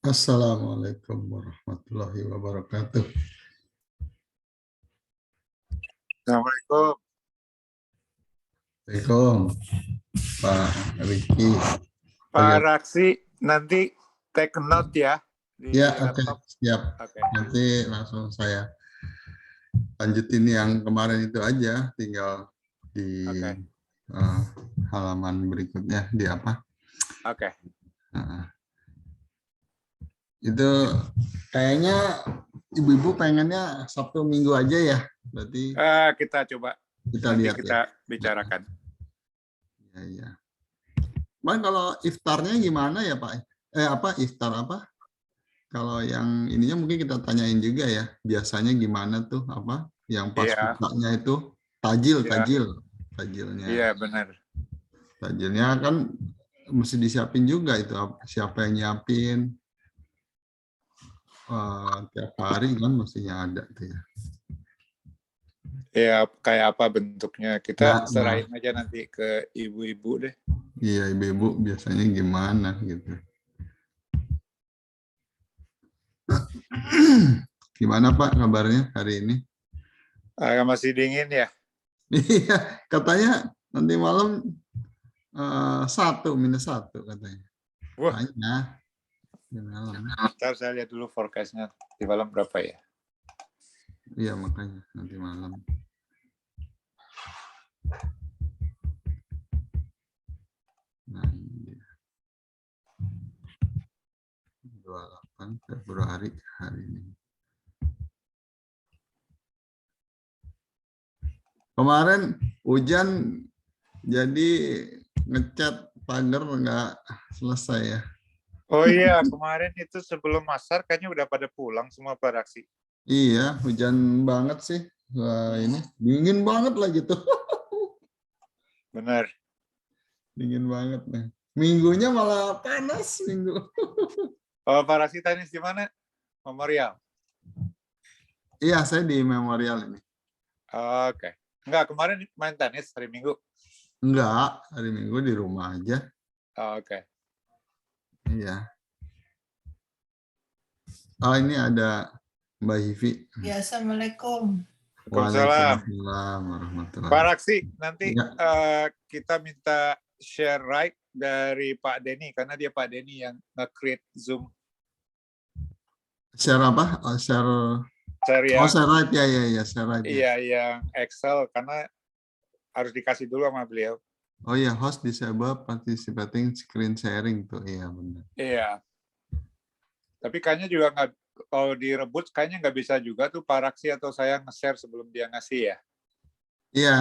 Assalamualaikum warahmatullahi wabarakatuh. Assalamualaikum. Assalamualaikum Pak Riki. Pak Raksi, nanti take note ya Ya, di oke, laptop. siap. Oke. Nanti langsung saya lanjutin yang kemarin itu aja, tinggal di Oke. eh, halaman berikutnya di apa? Oke. Nah, itu kayaknya ibu-ibu pengennya Sabtu Minggu aja ya, berarti Kita coba kita nanti lihat ya. kita bicarakan. Ya, ya. Cuman kalau iftarnya gimana ya Pak? Apa iftar apa? Kalau yang ininya mungkin kita tanyain juga ya. Biasanya gimana tuh apa? Yang pas Iya, bukanya itu tajil, iya, tajilnya. iya benar. Tajilnya kan mesti disiapin juga itu. Siapa yang nyiapin? Tiap hari kan mestinya ada tuh ya. Ya kayak apa bentuknya? Ya, Kita serahin aja nanti ke ibu-ibu deh. iya ibu-ibu biasanya gimana gitu. Gimana Pak kabarnya hari ini? Masih dingin ya? Iya, katanya nanti malam -1 katanya. Wah, Makanya di malam. ntar saya lihat dulu forecast-nya di malam berapa ya? Iya makanya nanti malam. Nah, ini dia. 28 Februari hari ini. Kemarin hujan jadi ngecat pagar nggak selesai ya. Oh iya, kemarin itu sebelum asar kayaknya udah pada pulang semua Pak Raksi. Iya, hujan banget sih. Wah, ini dingin banget lah gitu. Benar. Dingin banget nih. Minggunya malah panas minggu. Oh, Pak Raksi tenis di mana? Memorial. Iya, saya di Memorial ini. Oke. Enggak, kemarin main tenis hari Minggu. Enggak, hari Minggu di rumah aja. Oke. Iya. Oh, ini ada Mbak Hivi. Ya, Assalamualaikum. Waalaikumsalam. Waalaikumsalam warahmatullahi Pak wabarakatuh. Raksi, nanti Ya. kita minta share right dari Pak Denny, karena dia Pak Denny yang nge-create Zoom. Share apa? Oh, share. Share Oh, yang, share right ya, share right ya. iya, yang Excel, karena harus dikasih dulu sama beliau. Oh iya, host disable participating screen sharing tuh, iya benar. Iya. Tapi kayaknya juga nggak, kalau direbut kayaknya nggak bisa juga tuh Pak Raksi atau saya nge-share sebelum dia ngasih ya. Iya,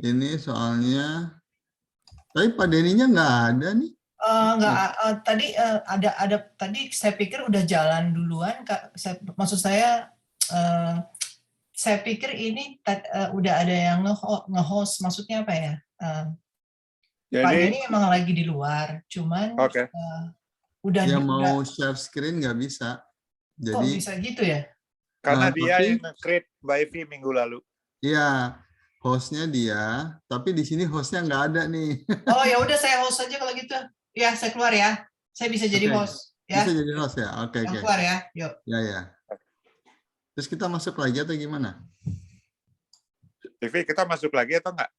ini soalnya, tapi Pak Deninya nggak ada nih. Tadi ada tadi saya pikir udah jalan duluan, Kak. Maksud saya pikir ini udah ada yang nge-host, maksudnya apa ya? Pak Jadi, Denny emang lagi di luar, cuman oke. udah Dia mau share screen nggak bisa. kok Jadi, bisa gitu ya? Karena dia tapi, yang nge-create Mbak Evi minggu lalu. iya, hostnya dia, tapi di sini hostnya nggak ada nih. Oh ya udah saya host aja kalau gitu. Ya saya keluar ya. Saya bisa jadi Oke, host ya. bisa jadi host ya? Oke. Yang keluar ya. Yuk. Ya. Terus kita masuk lagi atau gimana? Evi, kita masuk lagi atau enggak?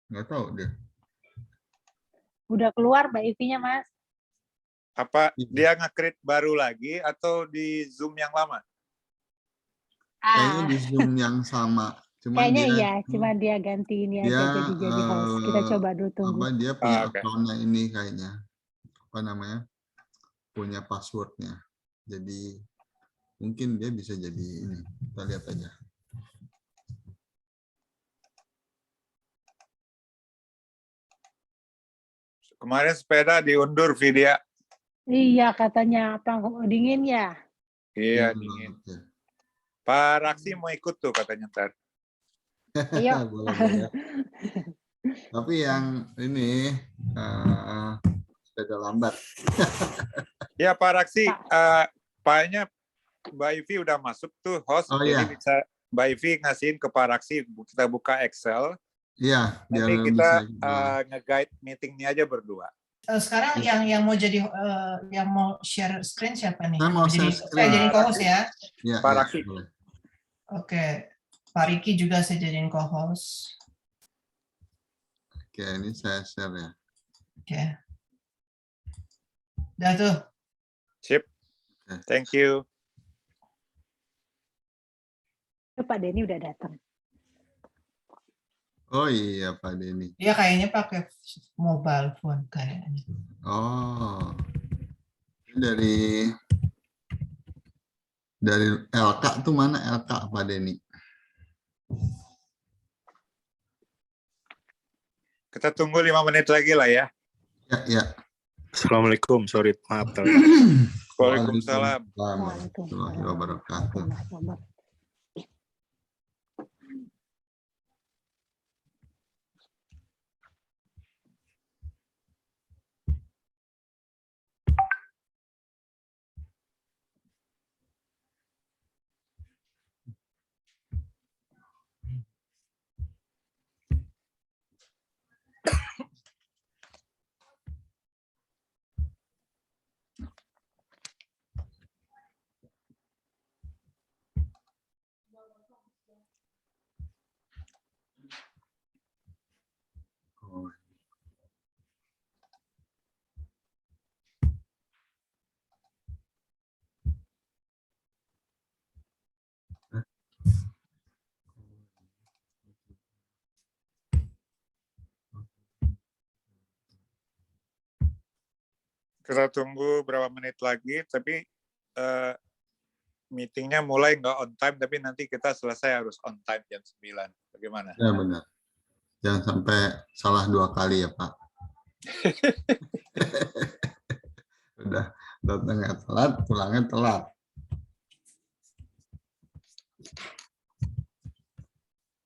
Nggak tahu deh. Udah keluar Mbak Ivi-nya, Mas. Apa dia nge-create baru lagi atau di Zoom yang lama? Kayaknya di Zoom yang sama. Kayaknya iya, cuma dia ganti ini aja jadi host. Kita coba dulu tunggu. Dia punya Oke. account-nya ini kayaknya. Apa namanya? Punya password-nya. Jadi mungkin dia bisa jadi ini. Kita lihat aja. Kemarin sepeda diundur video. Iya, katanya apa dingin ya? Iya, dingin. Ya. Pak Raksi mau ikut tuh katanya ntar. Ayo. Boleh. Tapi yang ini sepeda lambat. Ya Pak Raksi, Paknya Mbak Ivi udah masuk tuh host, Oh, jadi iya. bisa Mbak Ivi ngasihin ke Pak Raksi, kita buka Excel, Iya, biar Nanti bisa. kita nge-guide meetingnya aja berdua. Sekarang yang mau jadi yang mau share screen siapa nih? Saya mau Jadi share saya screen. jadi co-host ya. Iya, Pak iya, Raki. boleh. Oke. Pak Riki juga saya jadiin co-host. Oke, ini saya share ya. Oke. Udah tuh. Sip. Thank you. Pak Denny udah datang. Oh iya, Pak Denny. Dia kayaknya pakai mobile phone kayaknya. Oh. Ini dari LK tuh mana LK, Pak Denny? Kita tunggu 5 menit lagi lah ya. Ya, ya. Assalamualaikum, sorry, maaf telat. Waalaikumsalam. Warahmatullahi wabarakatuh. Oh. Kita tunggu berapa menit lagi, tapi meetingnya mulai nggak on time, tapi nanti kita selesai harus on time jam 9. Bagaimana? Ya benar. Jangan sampai salah 2 kali ya, Pak. Udah datangnya telat, pulangnya telat.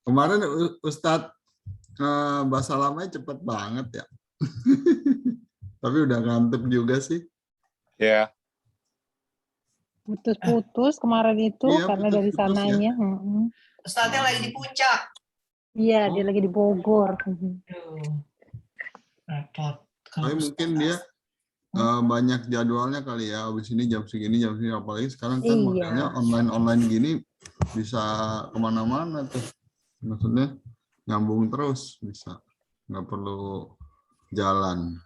Kemarin Ustadz bahasa lamanya cepet banget ya. Tapi udah ngantuk juga sih. Ya. Putus-putus kemarin itu Iya, karena dari putus-putus ya. sananya. Ustadznya lagi di puncak. Iya, dia lagi di Bogor. Aduh. Repot. Tapi mungkin dia banyak jadwalnya kali ya. Abis ini jam segini, apalagi sekarang kan Iya. modelnya online gini bisa kemana-mana tuh. Maksudnya nyambung terus bisa. Nggak perlu jalan.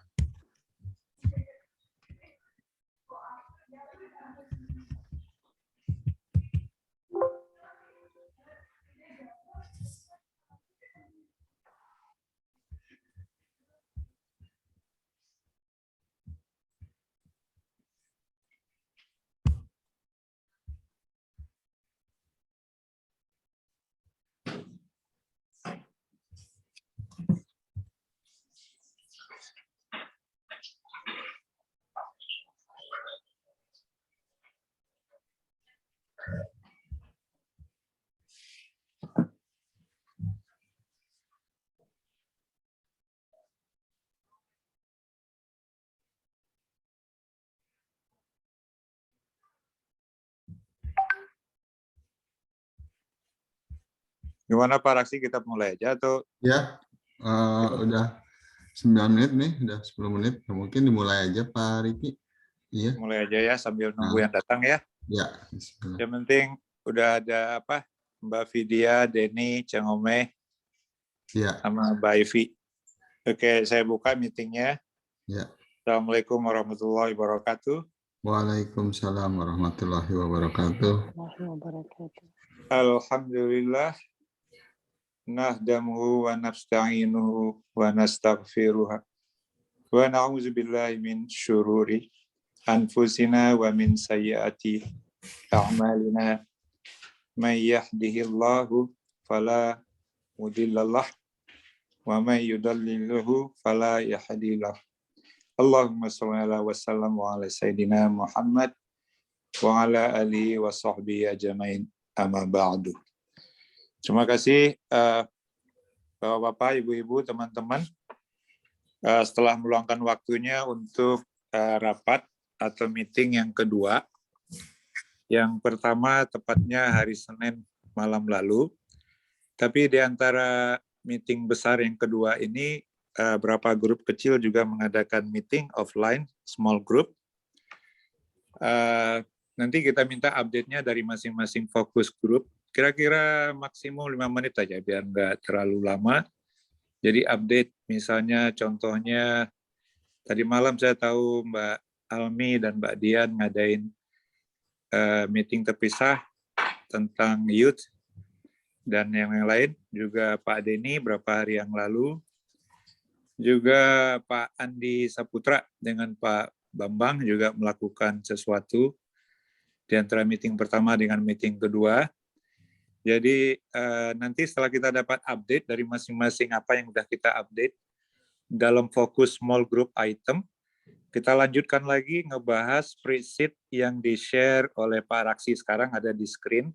Gimana Pak Raksi, kita mulai aja atau? Ya, udah 9 menit nih, udah 10 menit. Mungkin dimulai aja Pak Riki. Iya. Mulai aja ya sambil nunggu yang datang ya. Ya. Bismillah. Yang penting udah ada apa? Mbak Vidya, Denny, Ceng Ome, Ya. sama Mbak Ivi. Oke, saya buka meetingnya. Ya. Assalamualaikum warahmatullahi wabarakatuh. Waalaikumsalam warahmatullahi wabarakatuh. Alhamdulillah. Nahdamuhu wa nasta'inuhu wa nastaghfiruh. Wa na'udzu billahi min syururi anfusina wa min sayyiati a'malina. May yahdihillahu fala mudhillalah wa may yudlilhu fala hadiyalah. Allahumma shalli ala wa sallam wa ala sayyidina Muhammad wa ala alihi wa sahbihi ajmain. Amma ba'du. Terima kasih Bapak-bapak, Ibu-ibu, teman-teman. Setelah meluangkan waktunya untuk rapat atau meeting yang kedua. Yang pertama tepatnya hari Senin malam lalu. Tapi di antara meeting besar yang kedua ini, berapa grup kecil juga mengadakan meeting offline, small group. Nanti kita minta update-nya dari masing-masing fokus group. Kira-kira maksimum 5 menit aja, biar nggak terlalu lama. Jadi update, misalnya contohnya, tadi malam saya tahu Mbak Almi dan Mbak Dian ngadain meeting terpisah tentang youth dan yang lain. Juga Pak Denny beberapa hari yang lalu. Juga Pak Andi Saputra dengan Pak Bambang juga melakukan sesuatu di antara meeting pertama dengan meeting kedua. Jadi nanti setelah kita dapat update dari masing-masing apa yang sudah kita update dalam fokus small group item, kita lanjutkan lagi ngebahas spreadsheet yang di-share oleh Pak Raksi sekarang ada di screen.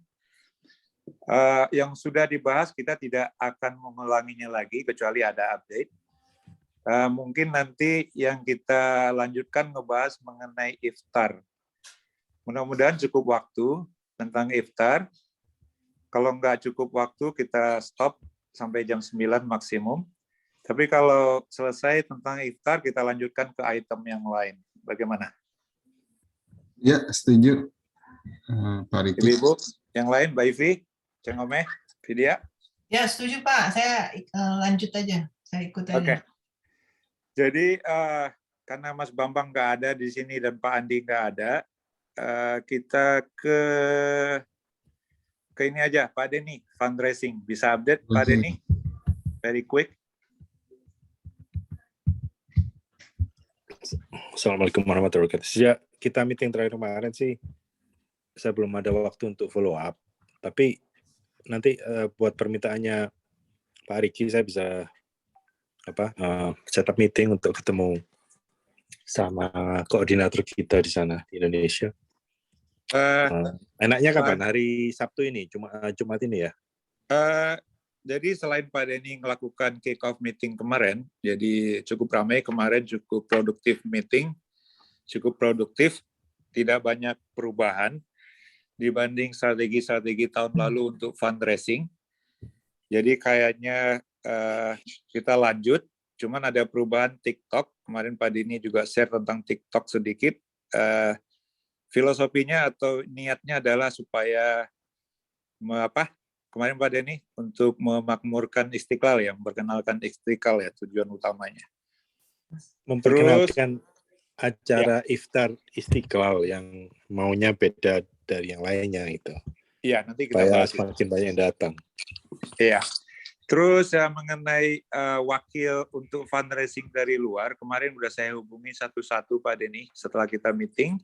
Yang sudah dibahas kita tidak akan mengulanginya lagi kecuali ada update. Mungkin nanti yang kita lanjutkan ngebahas mengenai iftar. Mudah-mudahan cukup waktu tentang iftar. Kalau nggak cukup waktu, kita stop sampai jam 9 maksimum. Tapi kalau selesai tentang iftar, kita lanjutkan ke item yang lain. Bagaimana? Ya, setuju. Pak Riki. Ibu-ibu, yang lain, Mbak Ivi, Ceng Omeh, Vidya? Ya, setuju Pak. Saya lanjut aja. Saya ikut aja. Oke. Jadi, karena Mas Bambang nggak ada di sini dan Pak Andi nggak ada, kita ke ini aja, Pak Denny, fundraising. Bisa update, Pak Denny? Very quick. Assalamualaikum warahmatullahi wabarakatuh. Sejak kita meeting terakhir kemarin sih, saya belum ada waktu untuk follow up. Tapi nanti buat permintaannya Pak Riki, saya bisa setup meeting untuk ketemu sama koordinator kita di sana di Indonesia. Enaknya kapan? Hari Sabtu ini, Jumat ini ya? Jadi selain Pak Denny melakukan kick-off meeting kemarin, jadi cukup ramai kemarin, cukup produktif meeting, cukup produktif, tidak banyak perubahan dibanding strategi-strategi tahun lalu untuk fundraising. Jadi kayaknya kita lanjut, cuman ada perubahan TikTok. Kemarin Pak Denny juga share tentang TikTok sedikit. Filosofinya atau niatnya adalah supaya kemarin Pak Denny untuk memakmurkan Istiqlal ya, memperkenalkan Istiqlal ya tujuan utamanya. Memperkenalkan acara iftar Istiqlal yang maunya beda dari yang lainnya itu. Iya, nanti kita supaya bahas semakin banyak yang datang. Iya. Terus mengenai wakil untuk fundraising dari luar, kemarin udah saya hubungi satu-satu Pak Denny setelah kita meeting.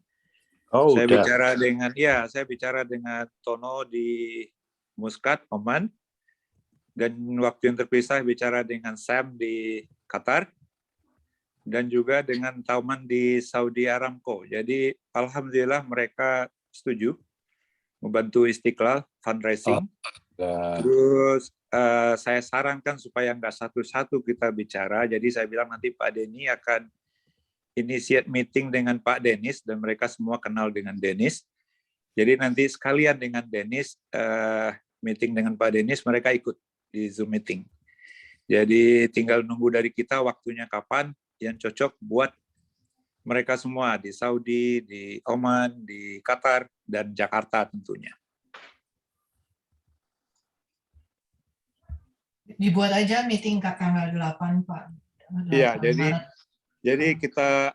Saya bicara dengan Tono di Muscat, Oman, dan waktu yang terpisah bicara dengan Sam di Qatar, dan juga dengan Tauman di Saudi Aramco. Jadi alhamdulillah mereka setuju membantu Istiqlal fundraising. Terus saya sarankan supaya nggak satu-satu kita bicara. Jadi saya bilang nanti Pak Denny akan initiate meeting dengan Pak Dennis dan mereka semua kenal dengan Dennis. Jadi nanti sekalian dengan Dennis meeting dengan Pak Dennis, mereka ikut di Zoom meeting. Jadi tinggal nunggu dari kita waktunya kapan yang cocok buat mereka semua di Saudi, di Oman, di Qatar, dan Jakarta tentunya. Dibuat aja meeting ke tanggal 8, Pak. Iya, jadi kita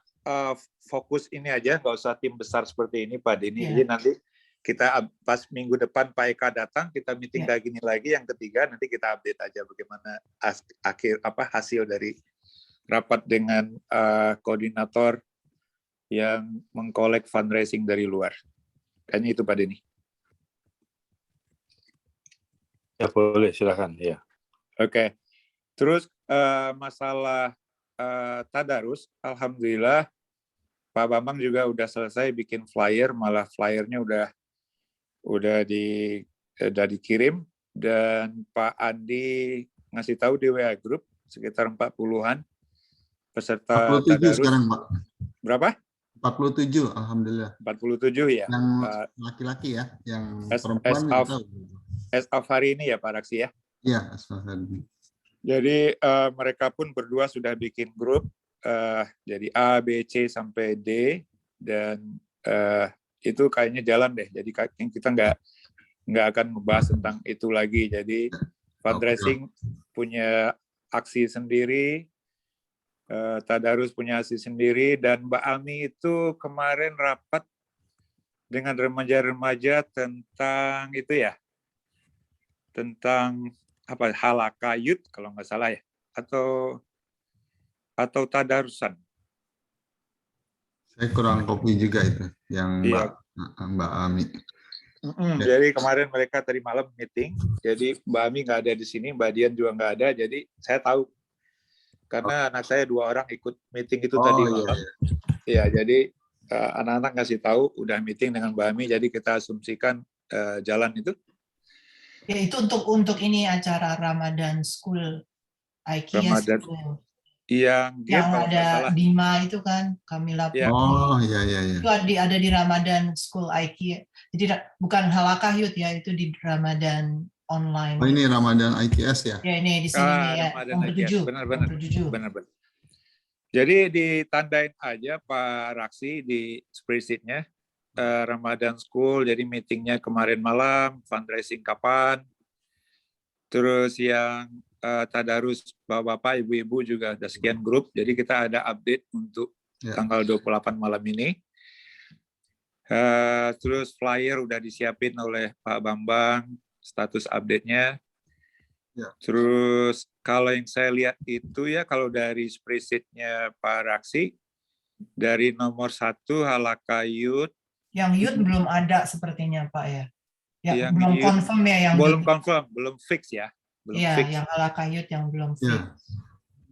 fokus ini aja, nggak usah tim besar seperti ini, Pak Denny. Jadi nanti kita pas minggu depan Pak Eka datang, kita meeting kayak gini lagi. Yang ketiga nanti kita update aja bagaimana hasil dari rapat dengan koordinator yang mengkolek fundraising dari luar. Kayaknya itu Pak Denny. Ya boleh, silakan. Ya. Oke. Terus masalah tadarus, alhamdulillah Pak Bambang juga udah selesai bikin flyer, malah flyernya udah dikirim, dan Pak Andi ngasih tahu di WA Group sekitar 40-an peserta 47 tadarus. sekarang, Pak. Berapa? 47, alhamdulillah. 47 ya. Yang laki-laki ya, yang perempuan as of hari ini ya Pak Raksi ya. Iya, as of hari ini. Jadi mereka pun berdua sudah bikin grup, jadi A, B, C sampai D, dan itu kayaknya jalan deh. Jadi kita nggak akan membahas tentang itu lagi. Jadi fundraising punya aksi sendiri, Tadarus punya aksi sendiri, dan Mbak Ami itu kemarin rapat dengan remaja-remaja tentang itu ya, tentang apa, halaka youth kalau nggak salah ya, atau tadarusan. Saya kurang kopi juga itu yang Iya. Mbak Ami. Jadi kemarin mereka tadi malam meeting, jadi Mbak Ami nggak ada di sini, Mbak Dian juga nggak ada, jadi saya tahu karena anak saya 2 orang ikut meeting itu tadi malam. Iya, jadi anak-anak ngasih tahu udah meeting dengan Mbak Ami, jadi kita asumsikan jalan itu. Ya, itu untuk ini acara Ramadan School IKEA Ramadan. School. Yang ada Dima itu kan, Kamila Putri. Oh iya. Itu ada di Ramadan School IKEA. Jadi bukan halakah youth ya, itu di Ramadan online. Oh ini Ramadan IKS ya? Ya ini di sini nih ya. Nomor 7. Benar. Jadi ditandain aja Pak Raksi di spreadsheet-nya. Ramadan School, jadi meetingnya kemarin malam, fundraising kapan, terus yang tadarus bapak-bapak, ibu-ibu juga ada sekian grup, jadi kita ada update untuk tanggal 28 malam ini. Terus flyer udah disiapin oleh Pak Bambang, status update-nya. Terus kalau yang saya lihat itu ya, kalau dari spreadsheet-nya Pak Raksi, dari nomor 1 halaka youth. Yang youth belum ada sepertinya Pak ya. Yang belum confirm ya yang belum confirm, belum fix ya. Iya, yang halakah youth yang belum fix.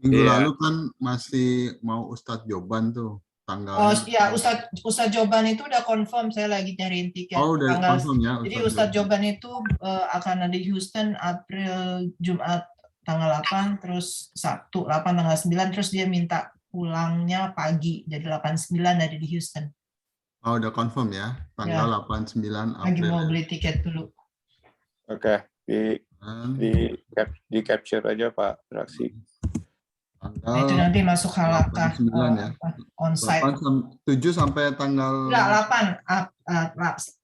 Minggu lalu kan masih mau Ustadz Joban tuh tanggalnya. Oh iya, Ustadz Joban itu udah confirm, saya lagi nyariin tiket. Oh, udah confirm ya. Jadi Ustadz Joban itu akan ada di Houston April Jumat tanggal 8, terus Sabtu 8 tanggal 9, terus dia minta pulangnya pagi, jadi 89 ada di Houston. Oh, udah confirm ya, tanggal 8-9 April. Lagi mau beli tiket dulu. Oke, di capture aja Pak Raksi. Tanggal itu nanti masuk halakah onsite. 7 sampai tanggal 8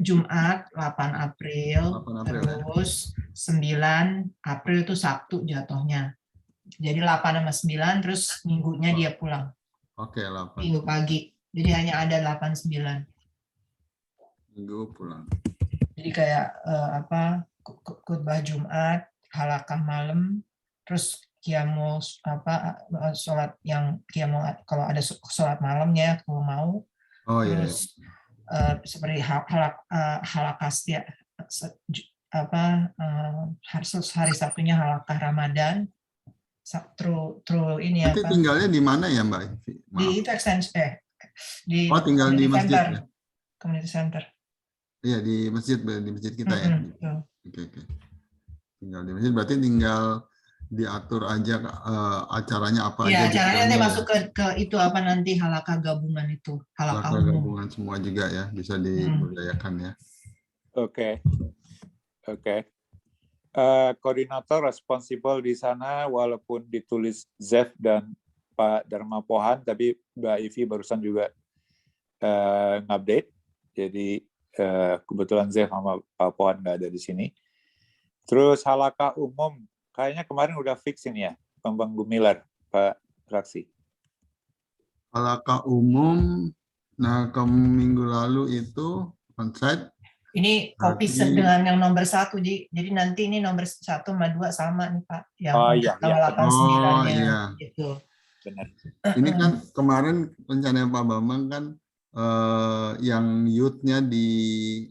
Jumat 8 April, terus 9 April itu Sabtu jatuhnya. Jadi 8 sama 9, terus minggunya dia pulang. Oke, 8. Minggu pagi. Jadi hanya ada 8-9. Minggu pulang. Jadi kayak khutbah Jumat, halakah malam, terus qiyamul sholat yang qiyamul kalau ada sholat malamnya kalau mau. Oh iya. Terus seperti halakah setiap hari Sabtunya halakah Ramadan. Ini nanti tinggalnya di mana ya Mbak? Di itu extension tinggal di masjid center, ya? Community center. Iya di masjid kita ya. Oke. Tinggal di masjid berarti tinggal diatur aja acaranya apa aja. Iya, acaranya nanti masuk ke itu apa nanti halakah gabungan itu, halakah gabungan semua juga ya, bisa diberdayakan ya. Oke. Koordinator responsible di sana walaupun ditulis Zev dan Pak Dharma Pohan, tapi Mbak Ivi barusan juga ngupdate. Jadi kebetulan Zev sama Pak Pohan nggak ada di sini. Terus halakah umum kayaknya kemarin udah fix ini ya, Bambang Gumilar, Pak Raksi. Halakah umum, nah ke minggu lalu itu onsite. Ini kopi dengan yang nomor 1, jadi nanti ini nomor 1 sama 2 sama nih Pak, yang tanggal 89-nya gitu. Benar. Ini kan kemarin rencana Pak Bambang kan yang youth-nya di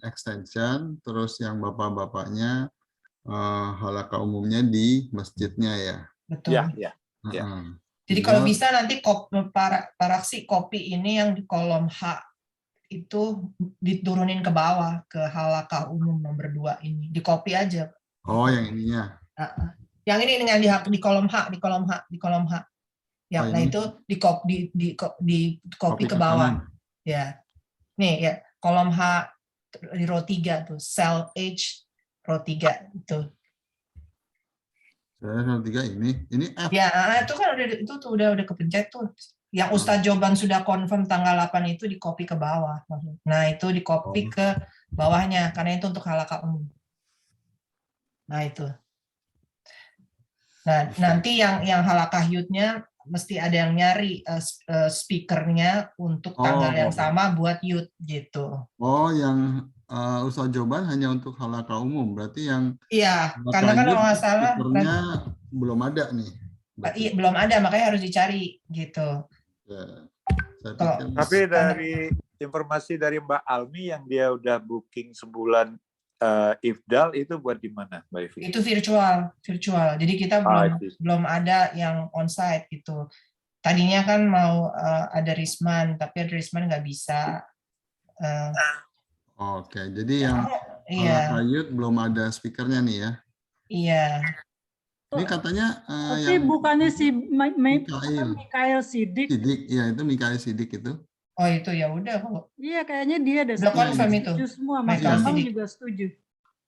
extension, terus yang bapak-bapaknya halakah umumnya di masjidnya ya. Betul. Ya. Jadi kalau bisa nanti Paraksi kopi ini yang di kolom H itu diturunin ke bawah ke halakah umum nomor 2 ini, di copy aja. Oh, yang ininya. Yang ini dengan di kolom H. Ya, nah itu di copy ke bawah. Kanan. Ya. Nih ya, kolom H di row 3 tuh, cell H row 3 itu. Saya 03 ini F. Ya, itu kan itu tuh udah kepencet tuh. Yang Ustadz Joban sudah confirm tanggal 8 itu di copy ke bawah. Nah, itu di copy ke bawahnya karena itu untuk halaqah umum. Nah, itu. Nah, nanti yang halaqah youth-nya mesti ada yang nyari speakernya untuk tanggal yang sama buat youth gitu. Oh, yang Ustadz Joban hanya untuk halaqah umum. Berarti yang iya, karena kan kalau nggak salah speakernya belum ada nih. Iya, belum ada, makanya harus dicari gitu. Ya, tapi dari informasi dari Mbak Almi yang dia udah booking sebulan ifdal itu buat di mana, Mbak Evi? Itu virtual. Jadi kita belum ada yang onsite gitu. Tadinya kan mau ada Risman, tapi Risman nggak bisa. Oke, jadi yang Youth belum ada speakernya nih ya? Iya. Ini katanya tapi bukannya si Mikael Sidik? Iya itu Mikael Sidik itu. Oh itu ya udah kalau. Iya kayaknya dia udah confirm itu. Semua Mas Bambang juga setuju.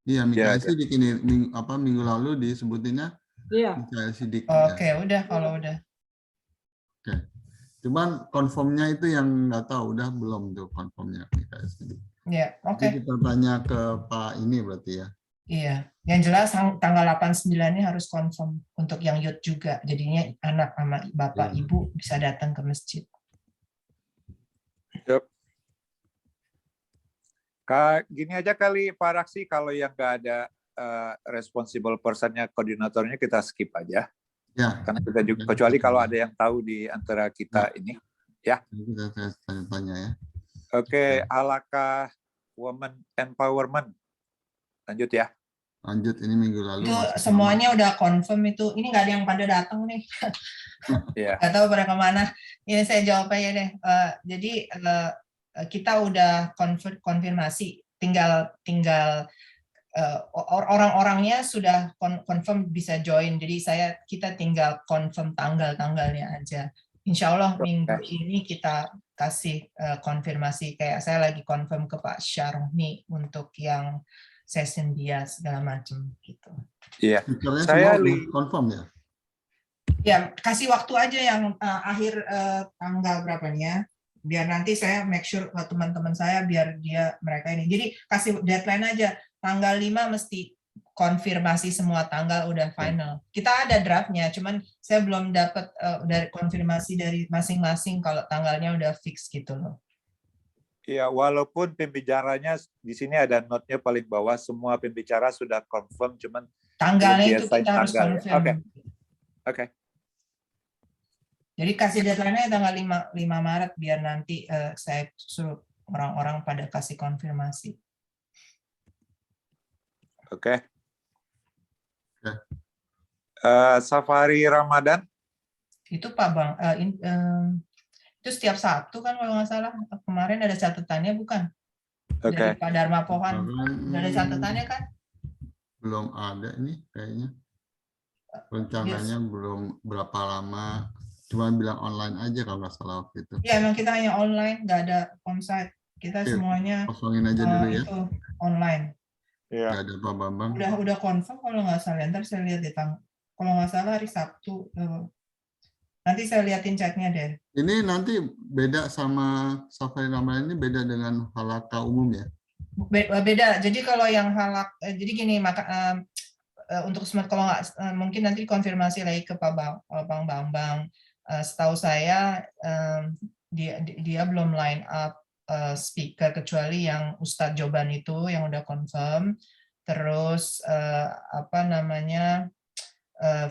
Iya Mikael Sidik ini minggu lalu disebutinnya Mikael Sidik. Oke, udah kalau udah. Oke. Cuman confirmnya itu yang nggak tahu udah belum tuh confirmnya Mikael Sidik. Iya, oke. Kita tanya ke Pak ini berarti ya. Iya, yang jelas tanggal 89 ini harus confirm untuk yang youth juga. Jadinya anak sama bapak ibu bisa datang ke masjid. Yep. Gini aja kali Pak Raksi, kalau yang nggak ada responsible person-nya, koordinatornya kita skip aja. Ya. Karena kita juga, kecuali kalau ada yang tahu di antara kita ini, ya. Kita tanya-tanya ya. Oke, halaqah women empowerment. Lanjut ya. Lanjut, ini minggu lalu. Itu semuanya udah confirm itu. Ini nggak ada yang pada datang nih. Nggak tahu pada kemana. Ini saya jawab aja deh. Jadi kita udah konfirmasi. Tinggal orang-orangnya sudah confirm bisa join. Jadi kita tinggal confirm tanggal-tanggalnya aja. Insya Allah minggu ini kita kasih konfirmasi. Kayak saya lagi confirm ke Pak Syarmi untuk yang session dia segala macam gitu. Iya. Saya confirm ya. Ya kasih waktu aja yang akhir tanggal berapanya. Biar nanti saya make sure teman-teman saya biar mereka ini. Jadi kasih deadline aja. Tanggal 5 mesti konfirmasi semua tanggal udah final. Kita ada draftnya, cuman saya belum dapat dari konfirmasi dari masing-masing kalau tanggalnya udah fix gitu loh. Ya, walaupun pembicaranya di sini ada note-nya paling bawah, semua pembicara sudah confirm, cuman tanggalnya itu kita harus confirm. Oke. Jadi kasih deadline-nya tanggal 5 Maret biar nanti saya suruh orang-orang pada kasih konfirmasi. Oke. Safari Ramadan? Itu Pak Bang, itu setiap Sabtu kan kalau nggak salah. Kemarin ada catatannya bukan? Dari Pak Dharma Pohan. Ada catatannya kan? Belum ada ini kayaknya. Rencananya belum berapa lama. Cuma bilang online aja kalau nggak salah waktu itu. Ya emang kita hanya online, nggak ada onsite. Kita semuanya kosongin aja dulu ya. Itu online. Ya. Nggak ada Pak Bambang. Udah confirm kalau nggak salah. Ntar saya lihat di kalau nggak salah hari Sabtu. Nanti saya liatin chatnya deh. Ini nanti beda sama Safari Ramadan ini beda dengan halaqah umum ya? Beda. Jadi kalau yang jadi gini untuk kalau nggak mungkin nanti konfirmasi lagi ke Pak Bambang. Setahu saya dia belum line up speaker kecuali yang Ustadz Joban itu yang udah confirm. Terus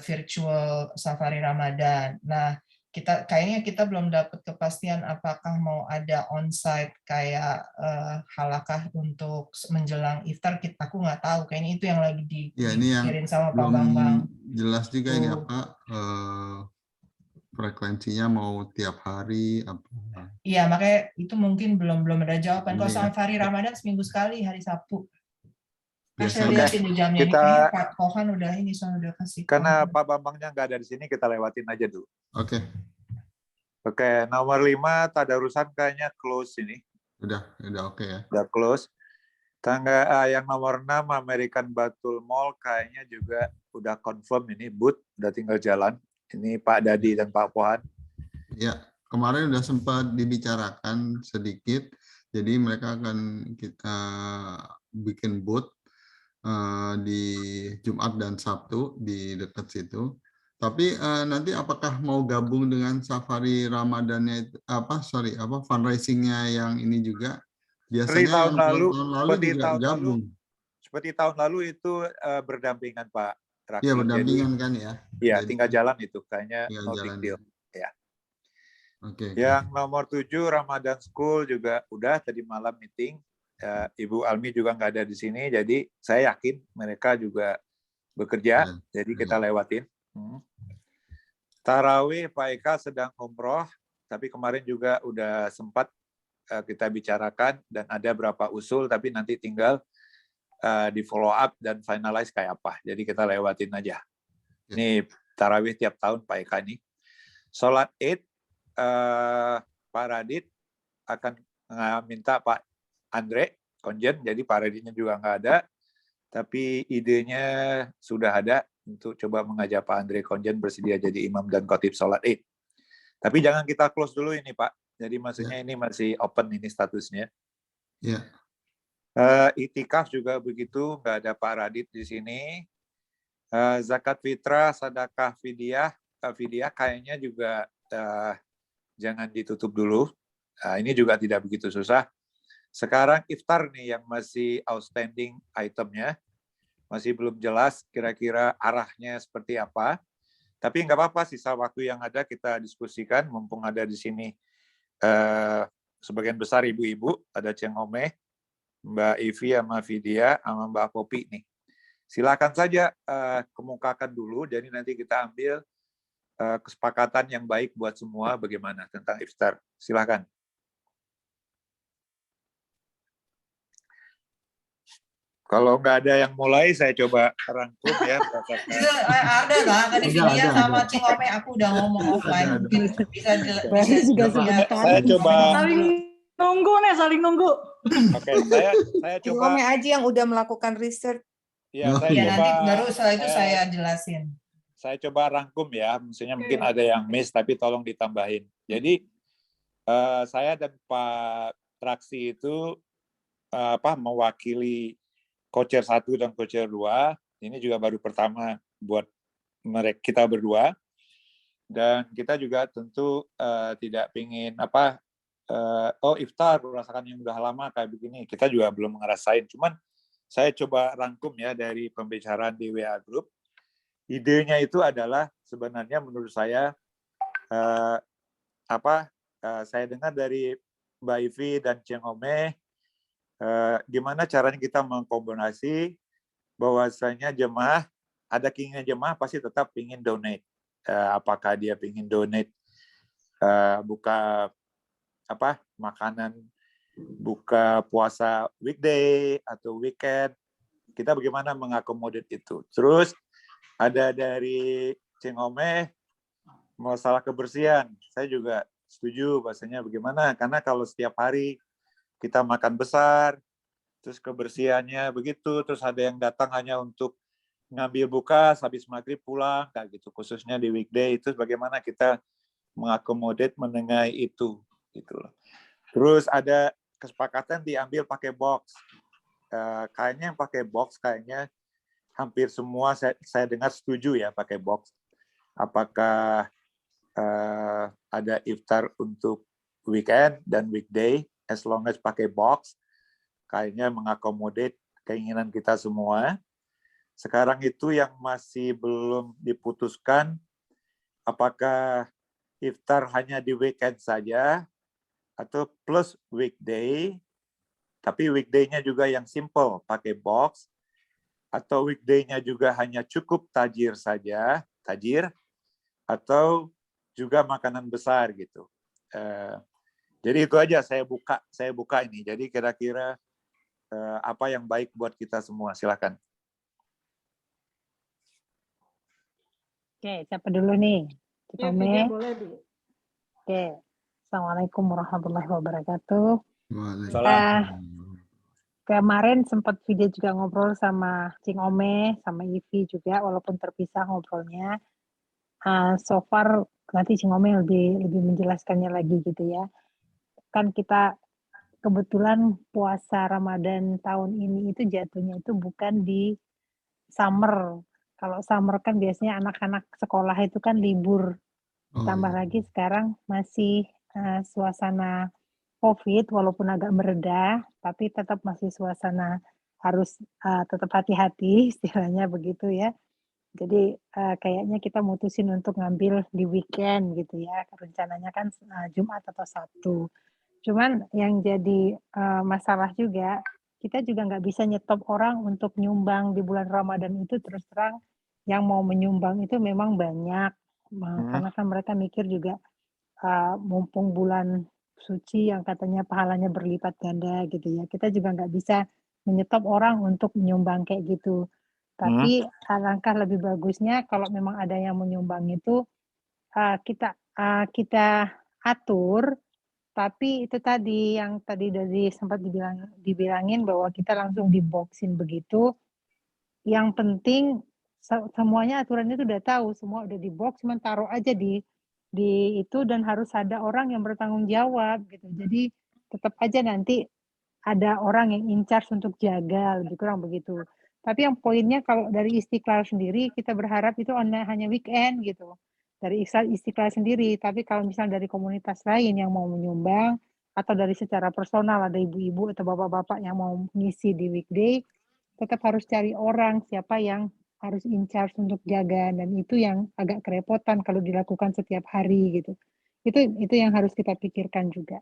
virtual Safari Ramadan. Nah, kayaknya kita belum dapat kepastian apakah mau ada onsite kayak halaqah untuk menjelang iftar. Aku nggak tahu. Kayaknya itu yang lagi dipikirin sama Pak Bambang. Jelas juga ini apa frekuensinya mau tiap hari apa? Iya, makanya itu mungkin belum ada jawaban. Kalau Safari Ramadan seminggu sekali hari Sabtu. Saya lihatin di jamnya ini Pak Pohan udah kasih. Karena Pak Bambangnya nggak ada di sini, kita lewatin aja dulu. Oke. Oke, nomor 5 tadarusan kayaknya close ini. Udah oke ya. Udah close. Yang nomor 6 American Batul Mall kayaknya juga udah confirm ini booth, udah tinggal jalan. Ini Pak Dadi dan Pak Pohan. Ya, kemarin udah sempat dibicarakan sedikit. Jadi mereka akan kita bikin booth di Jumat dan Sabtu di dekat situ. Tapi nanti apakah mau gabung dengan safari Ramadannya fundraisingnya yang ini juga? Biasanya tahun yang lalu, tahun lalu juga gabung. Seperti tahun lalu itu berdampingan Pak Raki. Iya, berdampingan kan ya. Iya, tinggal jalan itu kayaknya no big deal. Ya. Oke. Yang nomor 7 Ramadan School juga udah tadi malam meeting. Ibu Almi juga nggak ada di sini, jadi saya yakin mereka juga bekerja, jadi kita lewatin. Tarawih Pak Eka sedang umroh, tapi kemarin juga udah sempat kita bicarakan dan ada berapa usul, tapi nanti tinggal di follow up dan finalize kayak apa. Jadi kita lewatin aja. Ini tarawih tiap tahun Pak Eka ini. Sholat Id, Pak Radit akan minta Pak Andre konjen, jadi Pak Raditnya juga nggak ada, tapi idenya sudah ada untuk coba mengajak Pak Andre konjen bersedia jadi imam dan khotib sholat Id. Tapi jangan kita close dulu ini Pak, jadi maksudnya ini masih open ini statusnya. Ya. Itikaf juga begitu, nggak ada Pak Radit di sini. Zakat fitrah, sedekah fidyah kayaknya juga jangan ditutup dulu. Ini juga tidak begitu susah. Sekarang iftar nih yang masih outstanding itemnya, masih belum jelas kira-kira arahnya seperti apa. Tapi nggak apa-apa, sisa waktu yang ada kita diskusikan, mumpung ada di sini sebagian besar ibu-ibu, ada Ceng Ome, Mbak Ivi sama Vidya, sama Mbak Popi nih. Silakan saja kemukakan dulu, jadi nanti kita ambil kesepakatan yang baik buat semua bagaimana tentang iftar. Silakan. Kalau nggak ada yang mulai, saya coba rangkum ya. Ada lah, tadi Vidya sama Cing Ome aku udah ngomong offline. Mungkin bisa saya coba. Saling nunggu. Oke, saya coba. Cing Ome aja yang udah melakukan research. Ya, saya coba. Nanti baru setelah itu saya jelasin. Saya coba rangkum ya, maksudnya mungkin ada yang miss, tapi tolong ditambahin. Jadi saya dan Pak Traksi itu mewakili Co-Chair 1 dan Co-Chair 2. Ini juga baru pertama buat kita berdua. Dan kita juga tentu tidak ingin iftar merasakan yang udah lama kayak begini. Kita juga belum ngerasain. Cuman saya coba rangkum ya dari pembicaraan di WA Group. Idenya itu adalah sebenarnya menurut saya saya dengar dari Mbak Ivi dan Ceng Ome, gimana caranya kita mengkombinasi bahwasanya jemaah, ada keinginan jemaah pasti tetap ingin donate. Apakah dia ingin donate buka makanan, buka puasa weekday atau weekend, kita bagaimana mengakomodir itu. Terus ada dari Ceng Ome masalah kebersihan. Saya juga setuju bahasanya bagaimana, karena kalau setiap hari kita makan besar, terus kebersihannya begitu, terus ada yang datang hanya untuk ngambil buka, habis maghrib pulang, kayak gitu, khususnya di weekday, itu bagaimana kita mengakomodir menengahi itu. Gitu loh. Terus ada kesepakatan diambil pakai box. Kayaknya yang pakai box kayaknya hampir semua saya dengar setuju ya pakai box. Apakah ada iftar untuk weekend dan weekday, as long as pakai box, kayaknya mengakomodir keinginan kita semua. Sekarang itu yang masih belum diputuskan, apakah iftar hanya di weekend saja, atau plus weekday, tapi weekday-nya juga yang simple, pakai box, atau weekday-nya juga hanya cukup tajir saja, atau juga makanan besar gitu. Jadi itu aja saya buka ini. Jadi kira-kira apa yang baik buat kita semua, silakan. Oke, siapa dulu nih? Ya, boleh dulu. Oke, Assalamualaikum warahmatullahi wabarakatuh. Waalaikumsalam. kemarin sempat video juga ngobrol sama Cing Ome, sama Ivi juga, walaupun terpisah ngobrolnya. So far nanti Cing Ome lebih menjelaskannya lagi gitu ya. Kan kita kebetulan puasa Ramadan tahun ini itu jatuhnya itu bukan di summer. Kalau summer kan biasanya anak-anak sekolah itu kan libur. Ditambah lagi sekarang masih suasana COVID, walaupun agak mereda, tapi tetap masih suasana harus tetap hati-hati, istilahnya begitu ya. Jadi kayaknya kita mutusin untuk ngambil di weekend gitu ya. Rencananya kan Jumat atau Sabtu. Cuman yang jadi masalah juga, kita juga nggak bisa nyetop orang untuk nyumbang di bulan Ramadan itu. Terus terang yang mau menyumbang itu memang banyak. Karena kan mereka mikir juga mumpung bulan suci yang katanya pahalanya berlipat ganda gitu ya. Kita juga nggak bisa menyetop orang untuk menyumbang kayak gitu. Tapi alangkah lebih bagusnya kalau memang ada yang menyumbang itu kita atur. Tapi itu tadi yang tadi dari sempat dibilangin bahwa kita langsung diboxin begitu. Yang penting semuanya aturannya itu udah tahu, semua udah dibox, cuma taruh aja di itu dan harus ada orang yang bertanggung jawab gitu. Jadi tetap aja nanti ada orang yang in charge untuk jaga, lebih kurang begitu. Tapi yang poinnya kalau dari Istiqlal sendiri kita berharap itu hanya weekend gitu. Dari Istiqlal sendiri, tapi kalau misalnya dari komunitas lain yang mau menyumbang atau dari secara personal ada ibu-ibu atau bapak-bapak yang mau ngisi di weekday, tetap harus cari orang siapa yang harus in charge untuk jaga, dan itu yang agak kerepotan kalau dilakukan setiap hari gitu. Itu yang harus kita pikirkan juga.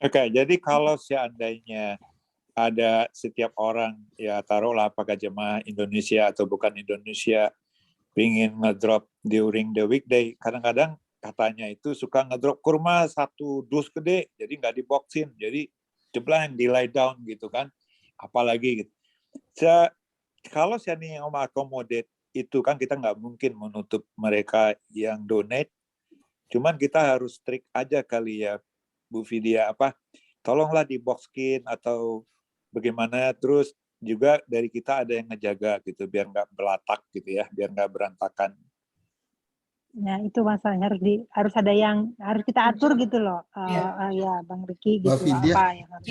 Oke, jadi kalau seandainya ada setiap orang, ya taruhlah apakah jemaah Indonesia atau bukan Indonesia, ingin ngedrop during the weekday, kadang-kadang katanya itu suka ngedrop kurma satu dus gede, jadi nggak diboxin, jadi jeblang di lay down gitu kan, apalagi gitu. Kalau seandainya mau accommodate itu kan kita nggak mungkin menutup mereka yang donate, cuman kita harus strict aja kali ya Bu Vidya, tolonglah diboxkin atau bagaimana, terus juga dari kita ada yang ngejaga gitu biar nggak belatak gitu ya, biar nggak berantakan. Nah itu masalahnya harus ada yang harus kita atur gitu loh. Ya Bang Riki gitu. Apa yang harus?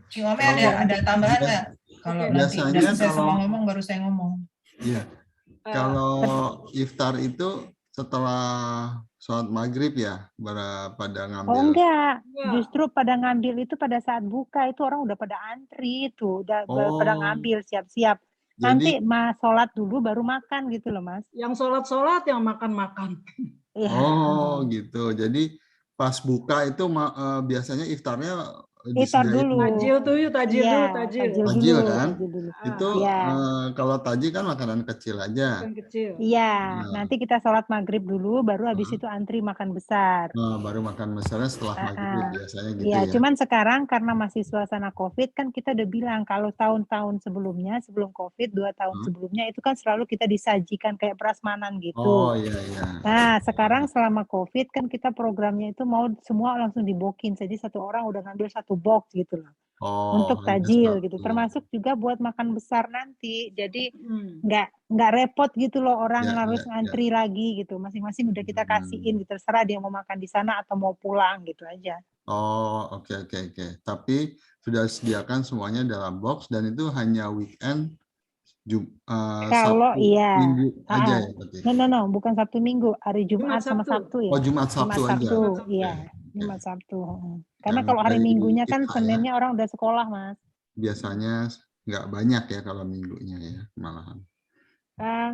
Cing Ome ada tambahan nggak? Kalau nanti udah selesai semua ngomong baru saya ngomong. Iya. Kalau iftar itu setelah sholat maghrib ya, pada ngambil. Oh enggak, justru pada ngambil itu pada saat buka itu orang udah pada antri itu, udah pada ngambil siap-siap. Nanti Mas sholat dulu baru makan gitu loh Mas. Yang sholat yang makan. Oh gitu. Jadi pas buka itu biasanya iftarnya iftar dulu. Tajil dulu kan? Itu kalau tajil kan makanan kecil aja. Iya, nanti kita sholat maghrib dulu, baru habis itu antri makan besar. Baru makan besarnya setelah maghrib biasanya gitu ya. ya. Cuman sekarang karena masih suasana COVID kan kita udah bilang kalau tahun-tahun sebelumnya, sebelum COVID 2 tahun sebelumnya itu kan selalu kita disajikan kayak prasmanan gitu. Oh iya. Nah sekarang selama COVID kan kita programnya itu mau semua langsung dibokin, jadi satu orang udah ngambil satu box gitu loh. Untuk tajil gitu, termasuk juga buat makan besar nanti. Jadi nggak repot gitu loh orang harus ngantri lagi gitu. Masing-masing udah kita kasihin gitu. Terserah dia mau makan di sana atau mau pulang gitu aja. Oh oke. Tapi sudah disediakan semuanya dalam box dan itu hanya weekend. Kalau Sabtu, iya Minggu aja ya berarti. No, bukan Sabtu Minggu, hari Jumat sama Sabtu ya. Oh Jumat Sabtu aja. Iya. Jumat Sabtu. Karena kalau hari Minggunya kan Seninnya orang udah sekolah Mas. Biasanya nggak banyak ya kalau minggunya ya malahan.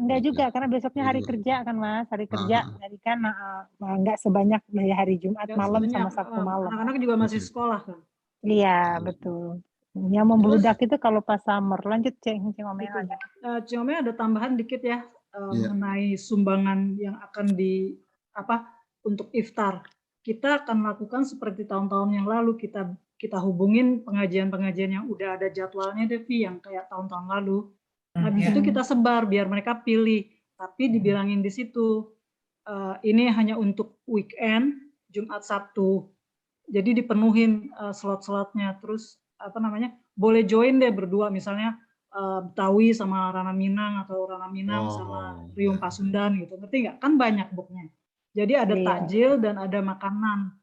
Enggak juga karena besoknya hari kerja kan Mas, hari kerja jadi kan enggak sebanyak dari hari Jumat malam sama Sabtu malam. Anak-anak juga masih sekolah kan. Iya betul. Yang membludak itu kalau pas summer. Lanjut Cing Ome aja. Cing Ome ada tambahan dikit ya mengenai sumbangan yang akan untuk iftar. Kita akan lakukan seperti tahun-tahun yang lalu, kita hubungin pengajian-pengajian yang udah ada jadwalnya Devi, yang kayak tahun-tahun lalu. Habis itu kita sebar biar mereka pilih, tapi dibilangin di situ ini hanya untuk weekend Jumat Sabtu, jadi dipenuhin slot-slotnya. Terus boleh join deh berdua, misalnya Betawi sama Rana Minang atau Rana Minang sama Riung Pasundan gitu, ngerti nggak? Kan banyak boxnya. Jadi ada takjil dan ada makanan.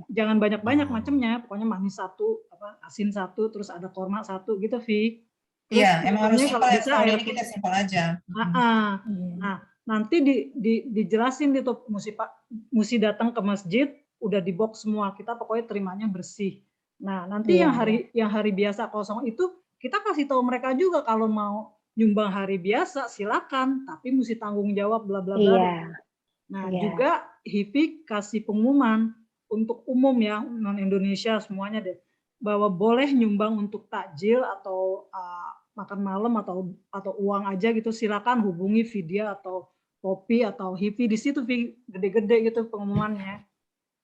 Jangan banyak-banyak macamnya, pokoknya manis 1, asin 1, terus ada korma 1 gitu, Vi. Iya, emang harus kalau simpel, bisa tahun air ini kita simpel aja. Nah, nanti dijelasin gitu, mesti datang ke masjid, udah di box semua, kita pokoknya terimanya bersih. Nah, nanti yang hari biasa kosong itu, kita kasih tahu mereka juga kalau mau nyumbang hari biasa, silakan, tapi mesti tanggung jawab, bla bla bla. Nah, juga HIPI kasih pengumuman untuk umum ya, non-Indonesia semuanya deh, bahwa boleh nyumbang untuk takjil atau makan malam atau uang aja gitu, silakan hubungi Vidya atau Poppy atau HIPI, di situ gede-gede gitu pengumumannya.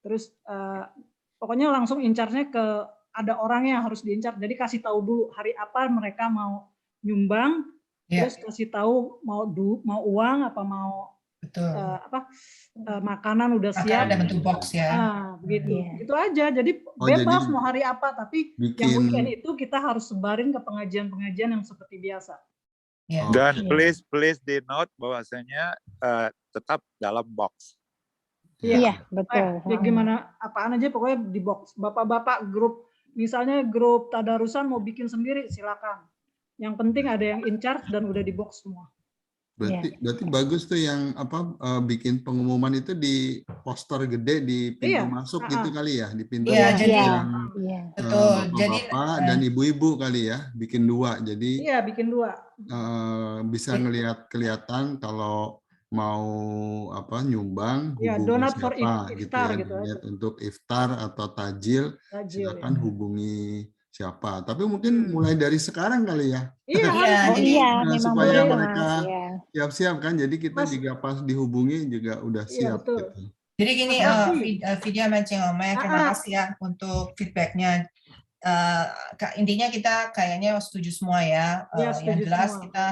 Terus pokoknya langsung incarnya ke ada orangnya yang harus diincar, jadi kasih tahu dulu hari apa mereka mau nyumbang, terus kasih tahu mau uang apa mau makanan udah siap, ada bentuk box ya. Begitu. Gitu aja. Jadi bebas mau hari apa, tapi yang weekend itu kita harus sebarin ke pengajian-pengajian yang seperti biasa. Dan please di note bahwasanya tetap dalam box. Iya, betul. Ya gimana apaan aja pokoknya di box. Bapak-bapak grup, misalnya grup tadarusan mau bikin sendiri silakan. Yang penting ada yang in charge dan udah di box semua. Berarti bagus tuh yang bikin pengumuman itu di poster gede di pintu masuk gitu kali ya, di pintu masuk yang bapak-bapak dan ibu-ibu kali ya, bikin 2. Jadi bikin 2. Bisa kelihatan kalau mau nyumbang hubungi siapa gitu ya, gitu untuk iftar atau tajil silakan hubungi siapa. Tapi mungkin mulai dari sekarang kali ya. Supaya mereka siap-siap kan. Jadi kita juga pas dihubungi juga udah siap gitu. Jadi gini, Vidya Mancing Ome, terima kasih ya untuk feedbacknya. Intinya kita kayaknya setuju semua ya. Yang jelas semua. Kita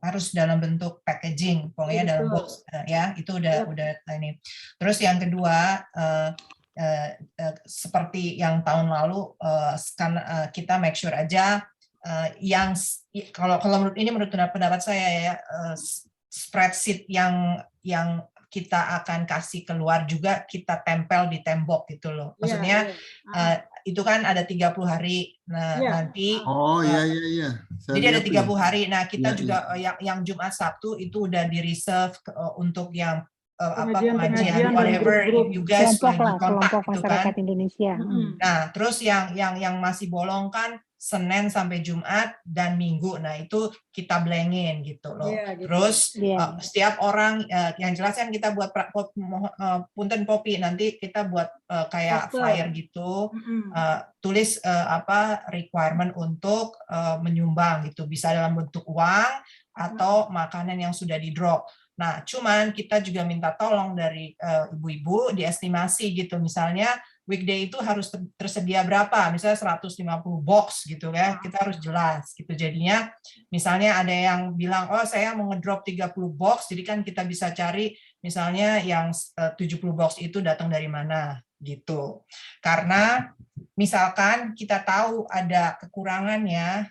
harus dalam bentuk packaging, pokoknya dalam box ya. Itu udah ini. Terus yang kedua, seperti yang tahun lalu, kita make sure aja yang kalau menurut pendapat saya ya, spreadsheet yang kita akan kasih keluar juga kita tempel di tembok gitu loh. Maksudnya itu kan ada 30 hari. Nah, nanti jadi ada 30 hari. Nah, kita juga yang Jumat Sabtu itu udah di reserve untuk yang pengajian whatever you guys kelompok gitu masyarakat kan. Indonesia. Nah, terus yang masih bolong kan Senin sampai Jumat dan Minggu. Nah, itu kita blengin gitu loh. Terus setiap orang yang jelas kan kita buat punten Poppy, nanti kita buat kayak flyer gitu. Tulis requirement untuk menyumbang gitu. Bisa dalam bentuk uang atau makanan yang sudah di drop. Nah, cuman kita juga minta tolong dari ibu-ibu diestimasi gitu. Misalnya weekday itu harus tersedia berapa? Misalnya 150 box gitu ya. Kita harus jelas gitu. Jadinya misalnya ada yang bilang, "Oh, saya mau ngedrop 30 box." Jadi kan kita bisa cari misalnya yang 70 box itu datang dari mana gitu. Karena misalkan kita tahu ada kekurangannya,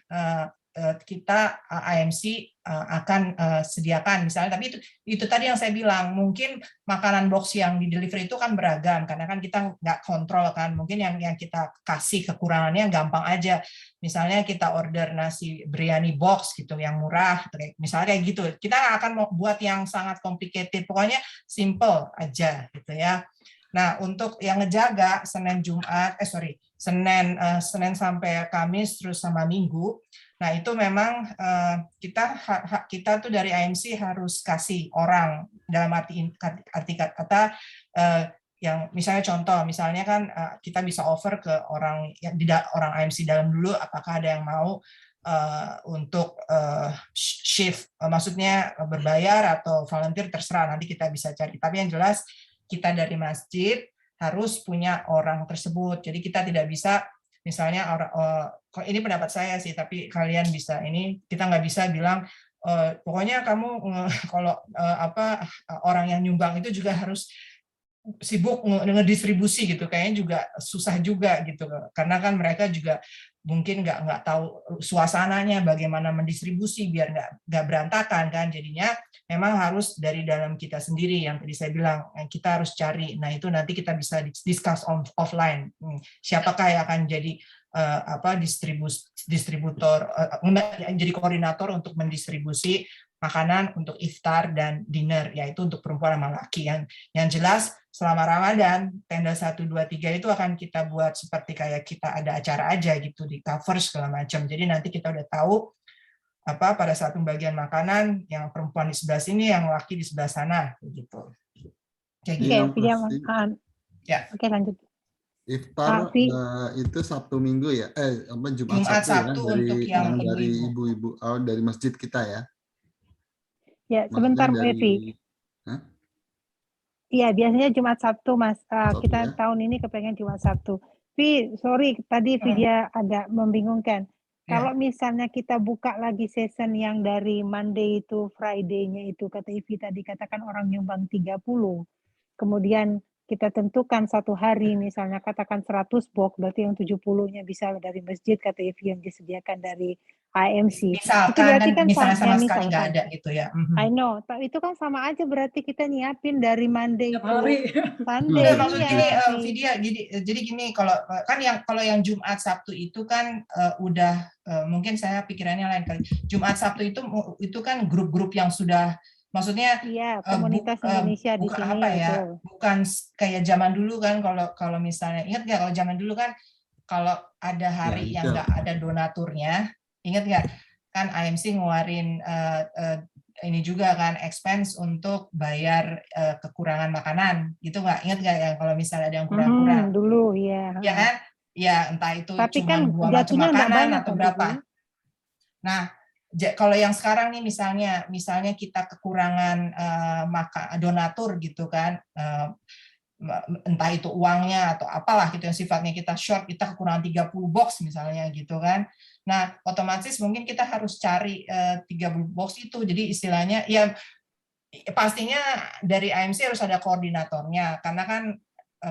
kita IMC akan sediakan misalnya, tapi itu tadi yang saya bilang, mungkin makanan box yang di delivery itu kan beragam karena kan kita nggak kontrol kan, mungkin yang kita kasih kekurangannya gampang aja, misalnya kita order nasi biryani box gitu yang murah misalnya kayak gitu, kita akan mau buat yang sangat complicated, pokoknya simple aja gitu ya. Nah, untuk yang ngejaga Senin sampai Kamis terus sama Minggu. Nah, itu memang kita tuh dari IMC harus kasih orang, dalam arti kata yang misalnya contoh, misalnya kan kita bisa offer ke orang IMC dalam dulu, apakah ada yang mau untuk shift, maksudnya berbayar atau volunteer, terserah, nanti kita bisa cari. Tapi yang jelas kita dari masjid harus punya orang tersebut. Jadi kita tidak bisa misalnya ini pendapat saya sih, tapi kalian bisa kita nggak bisa bilang pokoknya kamu kalau orang yang nyumbang itu juga harus sibuk ngedistribusi gitu, kayaknya juga susah juga gitu, karena kan mereka juga mungkin nggak tahu suasananya bagaimana mendistribusi biar nggak berantakan kan, jadinya memang harus dari dalam kita sendiri yang tadi saya bilang kita harus cari. Nah itu nanti kita bisa discuss offline, siapakah yang akan jadi distributor, jadi koordinator untuk mendistribusi makanan untuk iftar dan dinner, yaitu untuk perempuan sama laki. Yang jelas selama Ramadan tenda 1, 2, 3 itu akan kita buat seperti kayak kita ada acara aja gitu, di cover segala macam. Jadi nanti kita udah tahu pada saat pembagian makanan yang perempuan di sebelah sini, yang laki di sebelah sana gitu. Kayak gitu. Ya. Oke, lanjut. Iftar itu Sabtu Minggu ya? Jumat Sabtu ya, untuk yang dari ibu-ibu dari masjid kita ya. Ya, sebentar, Evi. Iya, biasanya Jumat Sabtu, Mas. Kita tahun ini kepengen Jumat Sabtu. Vi, sorry, tadi Vidya ada membingungkan. Kalau misalnya kita buka lagi season yang dari Monday itu Friday-nya itu, kata Ivi tadi, katakan orang nyumbang 30, kemudian kita tentukan satu hari, misalnya katakan 100 box, berarti yang 70-nya bisa dari masjid, kata Ivi, yang disediakan dari AMC. Misalkan, itu berarti kan misalnya sama sekali nggak ada gitu ya. I know, itu kan sama aja berarti kita nyiapin dari Monday to Sunday. Udah, maksud gini, Vidya, jadi gini, kalau yang Jumat Sabtu itu kan udah mungkin saya pikirannya lain kali. Jumat Sabtu itu kan grup-grup yang sudah, maksudnya komunitas Indonesia di sini bukan kayak zaman dulu kan, kalau misalnya ingat nggak, kalau zaman dulu kan kalau ada hari yang nggak ada donaturnya, ingat nggak kan AMC ngeluarin ini juga kan expense untuk bayar kekurangan makanan gitu, nggak ingat nggak ya, kalau misalnya ada yang kurang-kurang dulu ya kan ya, entah itu cuma kan 2 macam makanan atau berapa. Nah kalau yang sekarang nih misalnya kita kekurangan donatur gitu kan, entah itu uangnya atau apalah gitu yang sifatnya kita short, kita kekurangan 30 box misalnya gitu kan. Nah, otomatis mungkin kita harus cari 30 box itu. Jadi istilahnya ya pastinya dari AMC harus ada koordinatornya, karena kan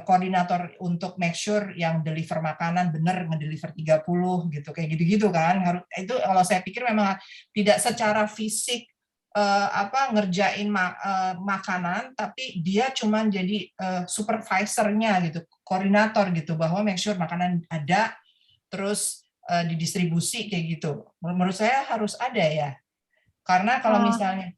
koordinator untuk make sure yang deliver makanan benar ngedeliver 30 gitu, kayak gitu-gitu kan. Itu kalau saya pikir memang tidak secara fisik ngerjain makanan, tapi dia cuman jadi supervisornya gitu, koordinator gitu, bahwa make sure makanan ada, terus didistribusi kayak gitu. Menurut saya harus ada ya, karena kalau misalnya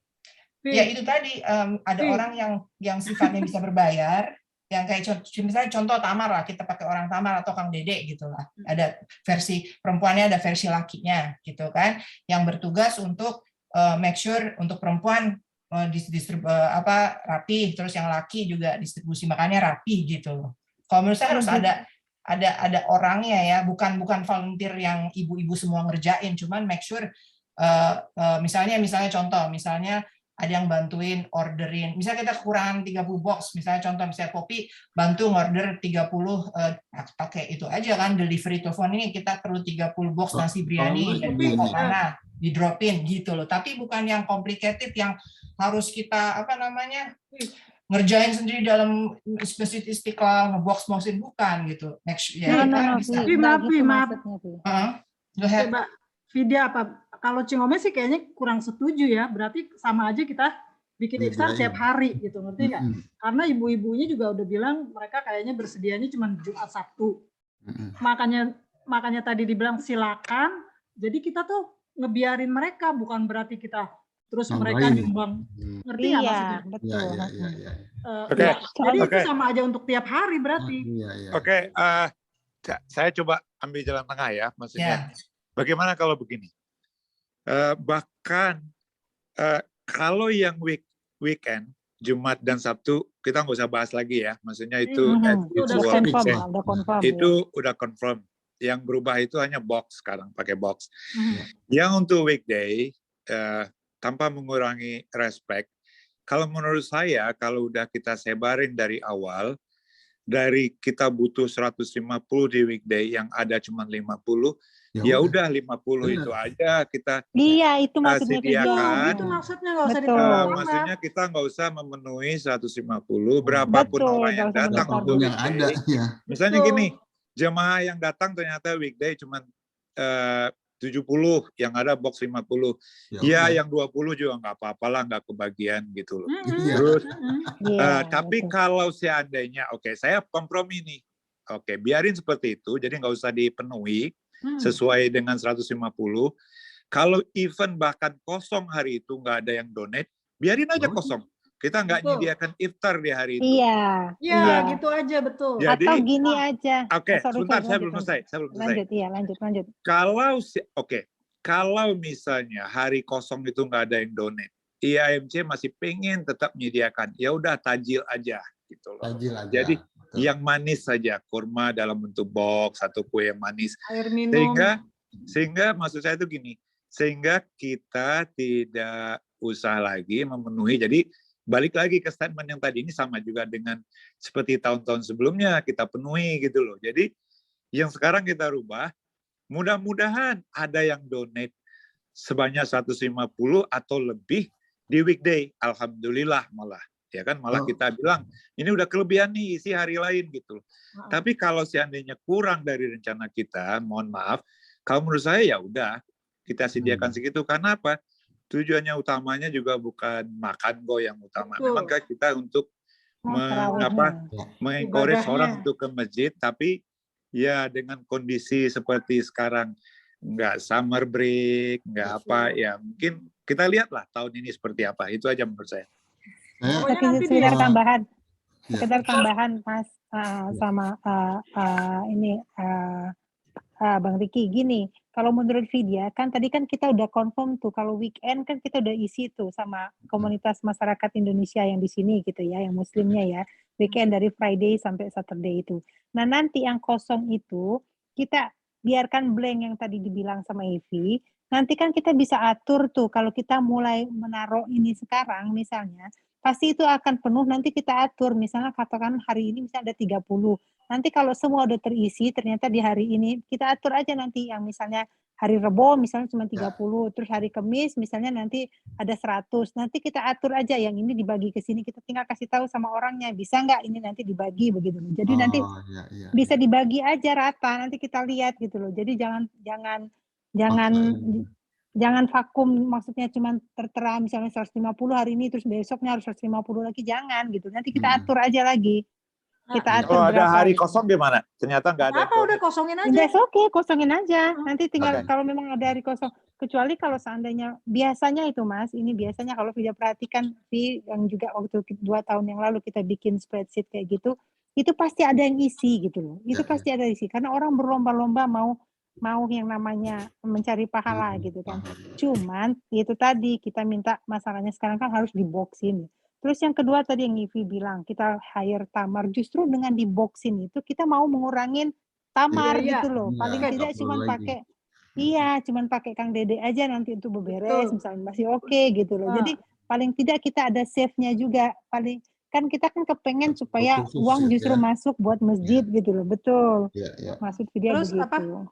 ya itu tadi ada orang yang sifatnya bisa berbayar, yang kayak misalnya contoh Tamar lah, kita pakai orang Tamar atau Kang Dede gitu lah, ada versi perempuannya, ada versi lakinya gitu kan, yang bertugas untuk make sure untuk perempuan rapi, terus yang laki juga distribusi makannya rapi gitu. Kalau menurut saya harus ada orangnya ya, bukan volunteer yang ibu-ibu semua ngerjain, cuman make sure misalnya contoh, misalnya ada yang bantuin orderin, misalnya kita kekurangan 30 box, misalnya kopi bantu ngorder 30, pakai itu aja kan, delivery telepon ini kita perlu 30 box nasi biryani dari kok mana, di dropin gitu loh. Tapi bukan yang complicated yang harus kita ngerjain sendiri dalam masjid Istiqlal, ngebox-boxin, bukan gitu. Next ya, maaf. Mbak Vidya, kalau Cing Ome sih kayaknya kurang setuju ya. Berarti sama aja kita bikin iftar tiap hari gitu, ngerti nggak? Karena ibu-ibunya juga udah bilang mereka kayaknya bersedianya cuma Jumat Sabtu. Makanya tadi dibilang silakan. Jadi kita tuh ngebiarin mereka, bukan berarti kita terus mereka nyumbang. Ngerti nggak maksudnya? Betul. Jadi itu sama aja untuk tiap hari berarti. Oke, saya coba ambil jalan tengah ya, maksudnya. Bagaimana kalau begini? Bahkan kalau yang weekend, Jumat dan Sabtu, kita nggak usah bahas lagi ya. Maksudnya itu udah confirm. Yang berubah itu hanya box sekarang, pakai box. Yang untuk weekday, tanpa mengurangi respect, kalau menurut saya, kalau udah kita sebarin dari awal, dari kita butuh 150 di weekday yang ada cuma 50, ya udah 50 itu aja kita Iya, itu maksudnya sediakan. Itu maksudnya nggak usah ditambah. Maksudnya kita nggak usah memenuhi 150, berapapun orang yang datang untuk weekday. Misalnya gini, jemaah yang datang ternyata weekday cuma 70, yang ada box 50. Ya, yang 20 juga nggak apa-apa lah, nggak kebagian gitu loh. Terus, tapi kalau seandainya, saya kompromi nih. Biarin seperti itu, jadi nggak usah dipenuhi sesuai dengan 150. Kalau event bahkan kosong hari itu, nggak ada yang donate, biarin aja kosong. Kita nggak menyediakan iftar di hari itu. Iya, gitu aja, betul. Jadi, atau gini aja. Sebentar, saya belum selesai. Lanjut. Kalau misalnya hari kosong itu nggak ada yang donate, IAMC masih pengen tetap menyediakan, ya udah tajil aja gitu loh. Tajil aja. Jadi yang manis saja, kurma dalam bentuk box atau kue yang manis. Air minum. Sehingga maksud saya itu gini, sehingga kita tidak usah lagi memenuhi. Jadi balik lagi ke statement yang tadi, ini sama juga dengan seperti tahun-tahun sebelumnya kita penuhi gitu loh. Jadi yang sekarang kita rubah, mudah-mudahan ada yang donate sebanyak 150 atau lebih di weekday. Alhamdulillah malah. Ya kan, malah kita bilang ini udah kelebihan nih, isi hari lain gitu. Tapi kalau seandainya kurang dari rencana kita, mohon maaf, kalau menurut saya ya udah kita sediakan segitu. Karena apa? Tujuannya utamanya juga bukan makan kok yang utama. Memang kan kita untuk mengencourage orang untuk ke masjid, tapi ya dengan kondisi seperti sekarang, nggak summer break, nggak apa, ya mungkin kita lihatlah tahun ini seperti apa. Itu aja menurut saya. Sekedar tambahan Mas sama Bang Riki, gini, kalau menurut Vidya kan tadi kan kita udah confirm tuh kalau weekend kan kita udah isi tuh sama komunitas masyarakat Indonesia yang di sini gitu ya, yang muslimnya ya, weekend dari Friday sampai Saturday itu. Nah nanti yang kosong itu kita biarkan blank yang tadi dibilang sama Evi, nanti kan kita bisa atur tuh kalau kita mulai menaruh ini sekarang misalnya, pasti itu akan penuh, nanti kita atur, misalnya katakan hari ini misalnya ada 30, nanti kalau semua udah terisi, ternyata di hari ini, kita atur aja nanti yang misalnya hari Rebo misalnya cuma 30, terus hari Kamis misalnya nanti ada 100, nanti kita atur aja yang ini dibagi ke sini, kita tinggal kasih tahu sama orangnya, bisa nggak ini nanti dibagi begitu loh. Jadi nanti bisa dibagi aja rata, nanti kita lihat gitu loh. Jadi jangan vakum, maksudnya cuma tertera misalnya 150 hari ini, terus besoknya harus 150 lagi, jangan gitu. Nanti kita atur aja lagi. Kita atur kalau ada hari kosong gimana? Ternyata nggak ada. Apa udah kosongin aja? Udah oke, kosongin aja. Nanti tinggal kalau memang ada hari kosong. Kecuali kalau seandainya, biasanya itu Mas, ini biasanya kalau tidak perhatikan, yang juga waktu 2 tahun yang lalu kita bikin spreadsheet kayak gitu, itu pasti ada yang isi gitu loh. Itu pasti ada isi. Karena orang berlomba-lomba mau yang namanya mencari pahala gitu kan. Cuman itu tadi kita minta, masalahnya sekarang kan harus diboxin. Terus yang kedua tadi yang Ivi bilang, kita hire tamar, justru dengan diboxin itu kita mau mengurangin tamar gitu loh. Paling tidak cuman pakai Kang Dede aja nanti untuk beberes misalnya masih oke gitu loh. Jadi paling tidak kita ada save-nya juga. Paling kan kita kan kepengen supaya uang justru masuk buat masjid gitu loh. Betul. Maksud dia begitu.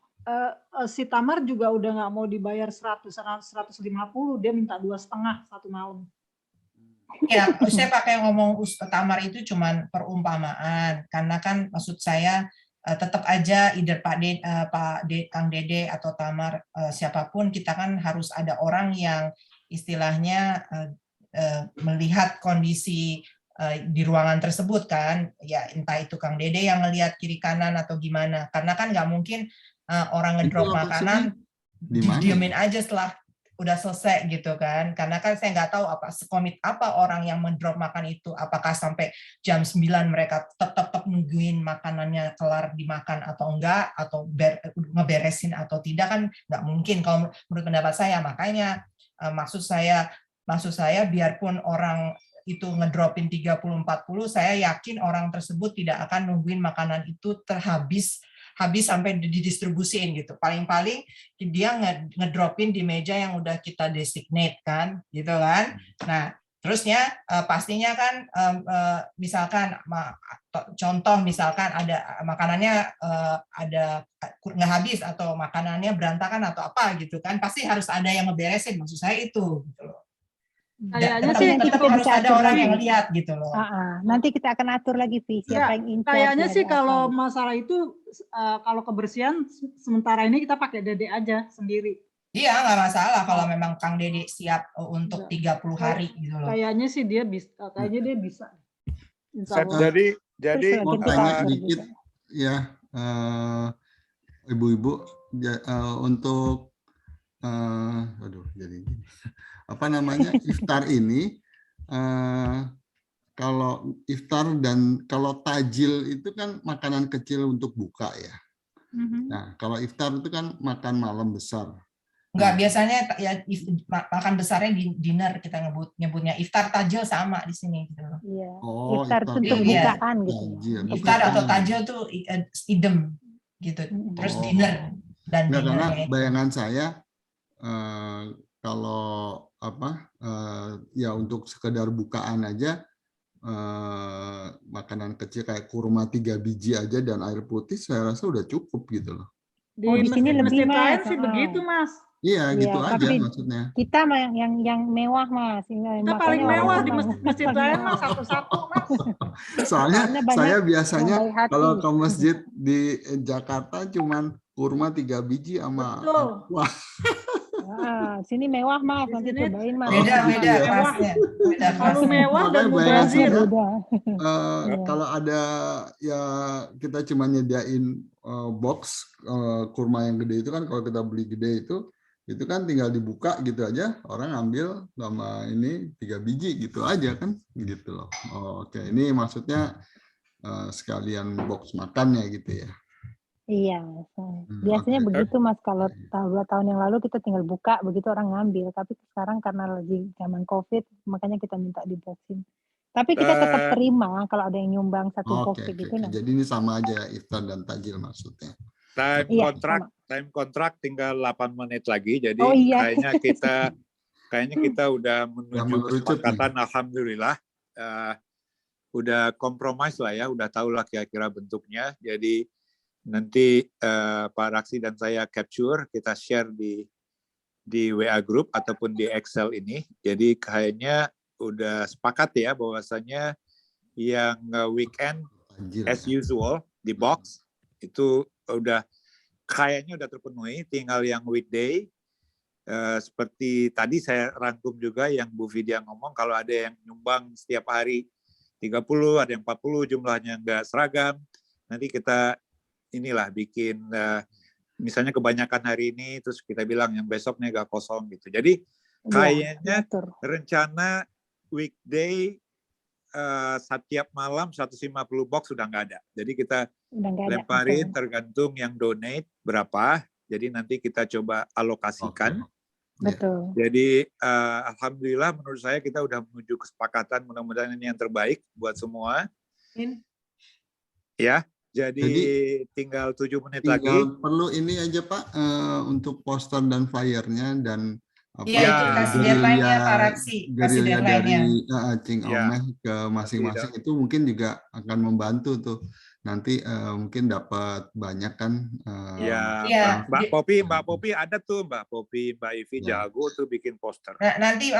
Si Tamar juga udah nggak mau dibayar 150, dia minta 2,5 satu malam. Ya, saya pakai ngomong Tamar itu cuman perumpamaan, karena kan maksud saya tetap aja either Kang Dede atau Tamar, siapapun, kita kan harus ada orang yang istilahnya melihat kondisi di ruangan tersebut kan, ya entah itu Kang Dede yang ngelihat kiri kanan atau gimana, karena kan nggak mungkin orang ngedrop makanan didiemin aja setelah udah selesai gitu kan, karena kan saya nggak tahu sekomit apa orang yang mendrop makan itu, apakah sampai jam 9 mereka tetap nungguin makanannya kelar dimakan atau enggak, atau ngeberesin atau tidak, kan nggak mungkin kalau menurut pendapat saya. Makanya maksud saya biarpun orang itu ngedropin 30-40, saya yakin orang tersebut tidak akan nungguin makanan itu habis sampai didistribusiin gitu. Paling-paling dia ngedropin di meja yang udah kita designate kan, gitu kan. Nah, Terusnya pastinya kan misalkan contoh misalkan ada makanannya ada nggak habis atau makanannya berantakan atau apa gitu kan, pasti harus ada yang ngeberesin, maksud saya itu gitu loh. Kayaknya sih tetap harus ada orang yang lihat gitu loh. Nanti kita akan atur lagi siapa yang in charge. Kayaknya sih kalau masalah itu kalau kebersihan sementara ini kita pakai Dede aja sendiri. Iya, nggak masalah kalau memang Kang Dede siap untuk 30 hari gitu loh. Kayaknya sih dia bisa. Jadi mau tanya dikit ya, ibu-ibu, untuk jadi apa namanya, iftar ini, kalau iftar dan kalau tajil itu kan makanan kecil untuk buka ya. Nah, kalau iftar itu kan makan malam besar. Enggak, biasanya ya makan besarnya di dinner, kita nyebutnya iftar, tajil sama di sini gitu. Iya. Iftar itu untuk bukaan gitu. Iftar atau tajil tuh idem gitu. Terus dinner dan dinner. Karena bayangan saya kalau ya untuk sekedar bukaan aja, makanan kecil kayak kurma 3 biji aja dan air putih saya rasa udah cukup gitu loh. Di sini lebih lain sih begitu, Mas. Iya, gitu aja maksudnya. Kita yang mewah, Mas. Kita paling mewah di masjid lain, Mas, satu-satu, Mas. Soalnya saya biasanya kalau ke masjid di Jakarta cuman kurma 3 biji sama wah. Sini mewah, Mas. Nanti cobain, Mas. Beda kelasnya. Kalau mewah dan mubazir. Kalau ada ya kita cuma nyediain box kurma yang gede itu kan, kalau kita beli gede itu kan tinggal dibuka gitu aja, orang ambil sama ini 3 biji gitu aja kan, gitu loh. Oke, ini maksudnya sekalian box makannya gitu ya. Iya, biasanya begitu, Mas. Kalau 2 tahun yang lalu kita tinggal buka, begitu orang ngambil. Tapi sekarang karena lagi zaman COVID, makanya kita minta diboxin. Tapi kita tetap terima kalau ada yang nyumbang satu box gitu. Jadi ini sama aja iftar dan tajil maksudnya. Time kontrak tinggal 8 menit lagi, jadi kayaknya kita udah menuju kesepakatan. Alhamdulillah udah kompromis lah ya, udah tahu lah kira-kira bentuknya. Jadi nanti Pak Raksi dan saya capture, kita share di WA group ataupun di Excel ini. Jadi kayaknya udah sepakat ya bahwasanya yang weekend as usual di box itu kayaknya udah terpenuhi, tinggal yang weekday seperti tadi saya rangkum juga yang Bu Vidya ngomong, kalau ada yang nyumbang setiap hari 30, ada yang 40, jumlahnya nggak seragam, nanti kita bikin misalnya kebanyakan hari ini, terus kita bilang yang besoknya nggak kosong gitu. Jadi kayaknya rencana weekday setiap malam 150 box sudah nggak ada. Jadi kita lemparin tergantung yang donate berapa. Jadi nanti kita coba alokasikan. Betul. Jadi alhamdulillah menurut saya kita udah menuju kesepakatan, mudah-mudahan ini yang terbaik buat semua. Ya, jadi tinggal 7 menit lagi. Perlu ini aja Pak, untuk poster dan flyer-nya dan Iya, itu kasih deadline-nya Pak Raksi. Kasih deadline-nya. Dari Cing Omeh ke masing-masing itu mungkin juga akan membantu tuh. Nanti mungkin dapat banyak kan. Mbak Popi ada tuh, Mbak Popi, Mbak Ivi jago tuh bikin poster. Nah, nanti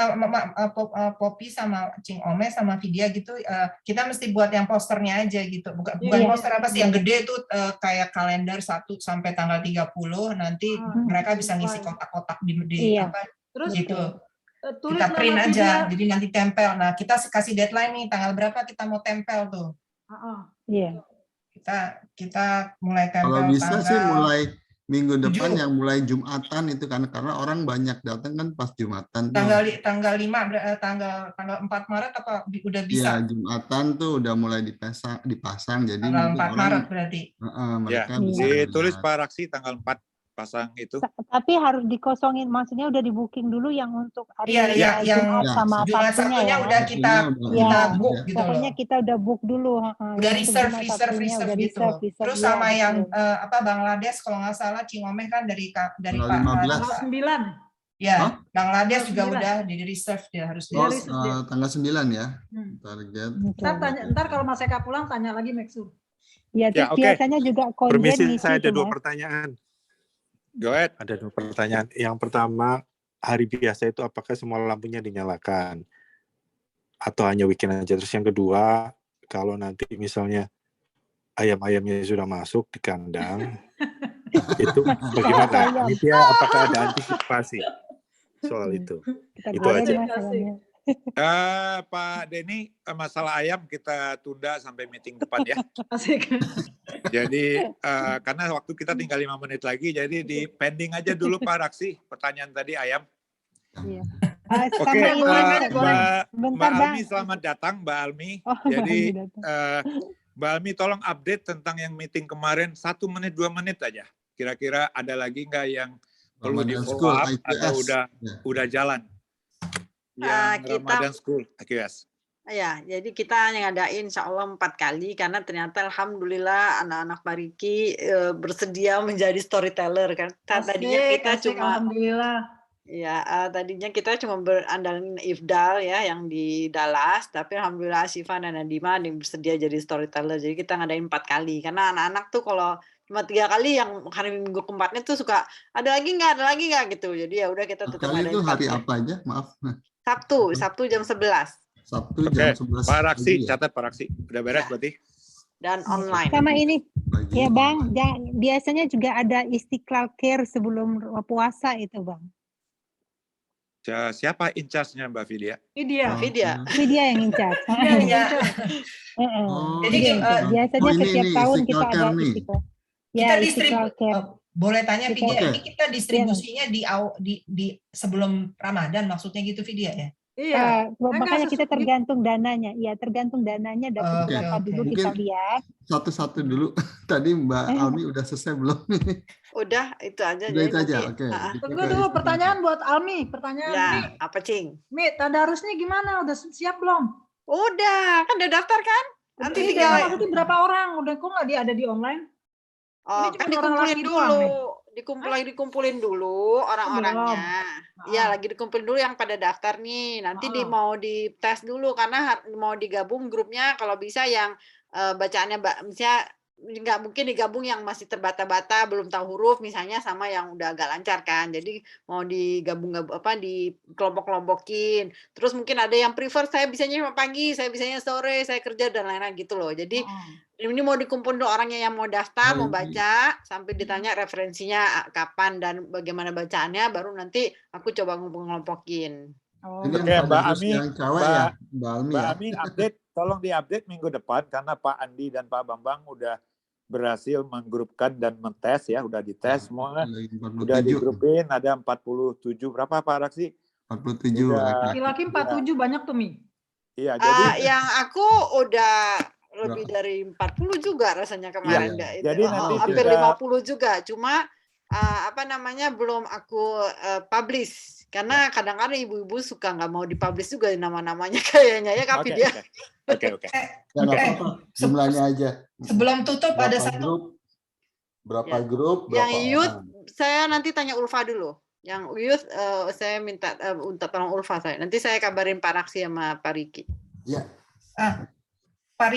Popi sama Cing Omeh sama Vidya gitu, kita mesti buat yang posternya aja gitu. Bukan poster apa sih, yang gede tuh kayak kalender 1 sampai tanggal 30, nanti mereka bisa ngisi kotak-kotak di apa. Terus gitu. Kita print aja, jadi nanti tempel. Nah, kita kasih deadline nih, tanggal berapa kita mau tempel tuh. Iya. Kita mulai tempel. Kalau bisa sih mulai minggu depan 7. Yang mulai Jumatan itu kan, karena orang banyak datang kan pas Jumatan. Tanggal 5, tanggal 4 Maret apa udah bisa? Iya, Jumatan tuh udah mulai dipasang. Jadi tanggal 4 Maret berarti. Mereka bisa ditulis Pak Raksi tanggal 4 pasang itu. Tapi harus dikosongin, maksudnya udah di booking dulu yang untuk hari yang sama Sabtunya ya. Udah kita book gitu. Pokoknya kita udah book dulu. Udah reserve gitu. Terus sama yang Bangladesh kalau nggak salah, Cing Omeh kan dari Pak 9. Ya, Bangladesh juga 9. udah di reserve dia harus di Oh, reserve. tanggal 9 ya. Target. Ntar kalau Mas Eka pulang tanya lagi Maxu. Ya, Ya, terus oke. biasanya juga konjen Permisi, ngisi saya ada itu, 2 Mas. pertanyaan. Go ahead. Ada 2 pertanyaan. Yang pertama, hari biasa itu apakah semua lampunya dinyalakan? Atau hanya weekend aja? Terus yang kedua, kalau nanti misalnya ayam-ayamnya sudah masuk di kandang, itu bagaimana? Panitia apakah ada antisipasi soal itu? Kita Itu goreng, aja. Mas, ayamnya. Pak Denny, masalah ayam kita tunda sampai meeting depan ya. Asik. Jadi karena waktu kita tinggal 5 menit lagi, jadi di pending aja dulu Pak Raksi, pertanyaan tadi ayam. Iya. Oke, Mbak Mbak Almi selamat datang, Mbak Almi. Oh, Jadi Mbak Almi datang. Mbak Almi tolong update tentang yang meeting kemarin 1 menit 2 menit aja. Kira-kira ada lagi nggak yang perlu di Ramadan follow School, up IQS. atau udah jalan? Yang Kita- Ramadan School, IQS. Ya, jadi kita ngadain insya Allah 4 kali karena ternyata alhamdulillah anak-anak Pariki bersedia menjadi storyteller kan. Tadinya kita Asik, cuma alhamdulillah. ya tadinya kita cuma berandalin Ifdal ya yang di Dallas, tapi alhamdulillah Asyifa dan Nadima ada yang bersedia jadi storyteller. Jadi kita ngadain 4 kali karena anak-anak tuh kalau cuma 3 kali yang hari minggu keempatnya tuh suka ada lagi nggak gitu. Jadi ya udah kita tetap Kali ngadain itu 4 hari kali. apa aja? Maaf. Sabtu jam 11 Sabtu Oke, jam 11 Pak Raksi, pagi ya? catat Pak Raksi. Udah beres Ya. berarti? dan online. Sama ini, Pagi. ya Bang, biasanya juga ada Istiqlal Care sebelum puasa itu, Bang. Siapa in charge-nya Mbak Vidya? Vidya. Vidya. Vidya yang incas. Iya. Oh, Jadi, biasanya ini setiap tahun kita Istiqlal ada Care nih. Istiqlal. Kita Ya, distribu Istiqlal Care. boleh tanya Vidya, Oke. ini kita distribusinya di sebelum Ramadan maksudnya gitu Vidya ya? Iya. Makanya kita tergantung dananya. Ya, tergantung dananya dapat Oke, berapa oke. dulu Mungkin kita lihat. satu-satu dulu. Tadi Mbak Almi udah selesai belum? Udah itu aja. Udah jadi itu aja. nanti, Oke. Kita Tunggu ke dulu Istiqlal pertanyaan Care. buat Almi. Pertanyaan ya Mi. apa Cing? Mi, tadarusnya gimana? Udah siap belum? Udah kan udah daftar kan? Nanti Ini tinggal maksudnya berapa orang? Udah kok nggak ada di online? oh Ini cuma kan orang dikumpulin laki dulu, doang nih. dikumpulin dulu orang-orangnya. Belum. Iya lagi dikumpulin dulu yang pada daftar nih. Nanti mau dites dulu karena mau digabung grupnya kalau bisa yang bacaannya misalnya nggak mungkin digabung yang masih terbata-bata belum tahu huruf misalnya sama yang udah agak lancar kan. Jadi mau digabung di kelompok-kelompokin. Terus mungkin ada yang prefer saya bisanya pagi, saya bisanya sore, saya kerja dan lain-lain gitu loh. Jadi ini mau dikumpulin dulu orangnya yang mau daftar, mau baca sampai ditanya referensinya kapan dan bagaimana bacaannya baru nanti aku coba ngelompokin. Ini Oke, yang Mbak tadarus Ami, yang cewek ya, Mbak Almi Mbak ya. Ami update, tolong diupdate minggu depan karena Pak Andi dan Pak Bambang udah berhasil menggrupkan dan mentes ya, udah dites semua, udah digrupin ada 47 berapa Pak Raksi? 47. Laki-laki 47 banyak tuh Mi. Iya, jadi yang aku udah lebih dari 40 juga rasanya kemarin jadi nanti hampir juga 50 juga, cuma belum aku publish karena kadang-kadang ibu-ibu suka nggak mau dipublish juga nama-namanya kayaknya ya Kak Vidya. Oke. Jumlahnya aja. Sebelum tutup Berapa ada satu grup? Berapa Ya. grup? Yang Berapa youth orang? saya nanti tanya Ulfa dulu. Yang youth saya minta untuk tolong Ulfa saya. Nanti saya kabarin Pak Raksi sama Pak Riki. Ya. Pak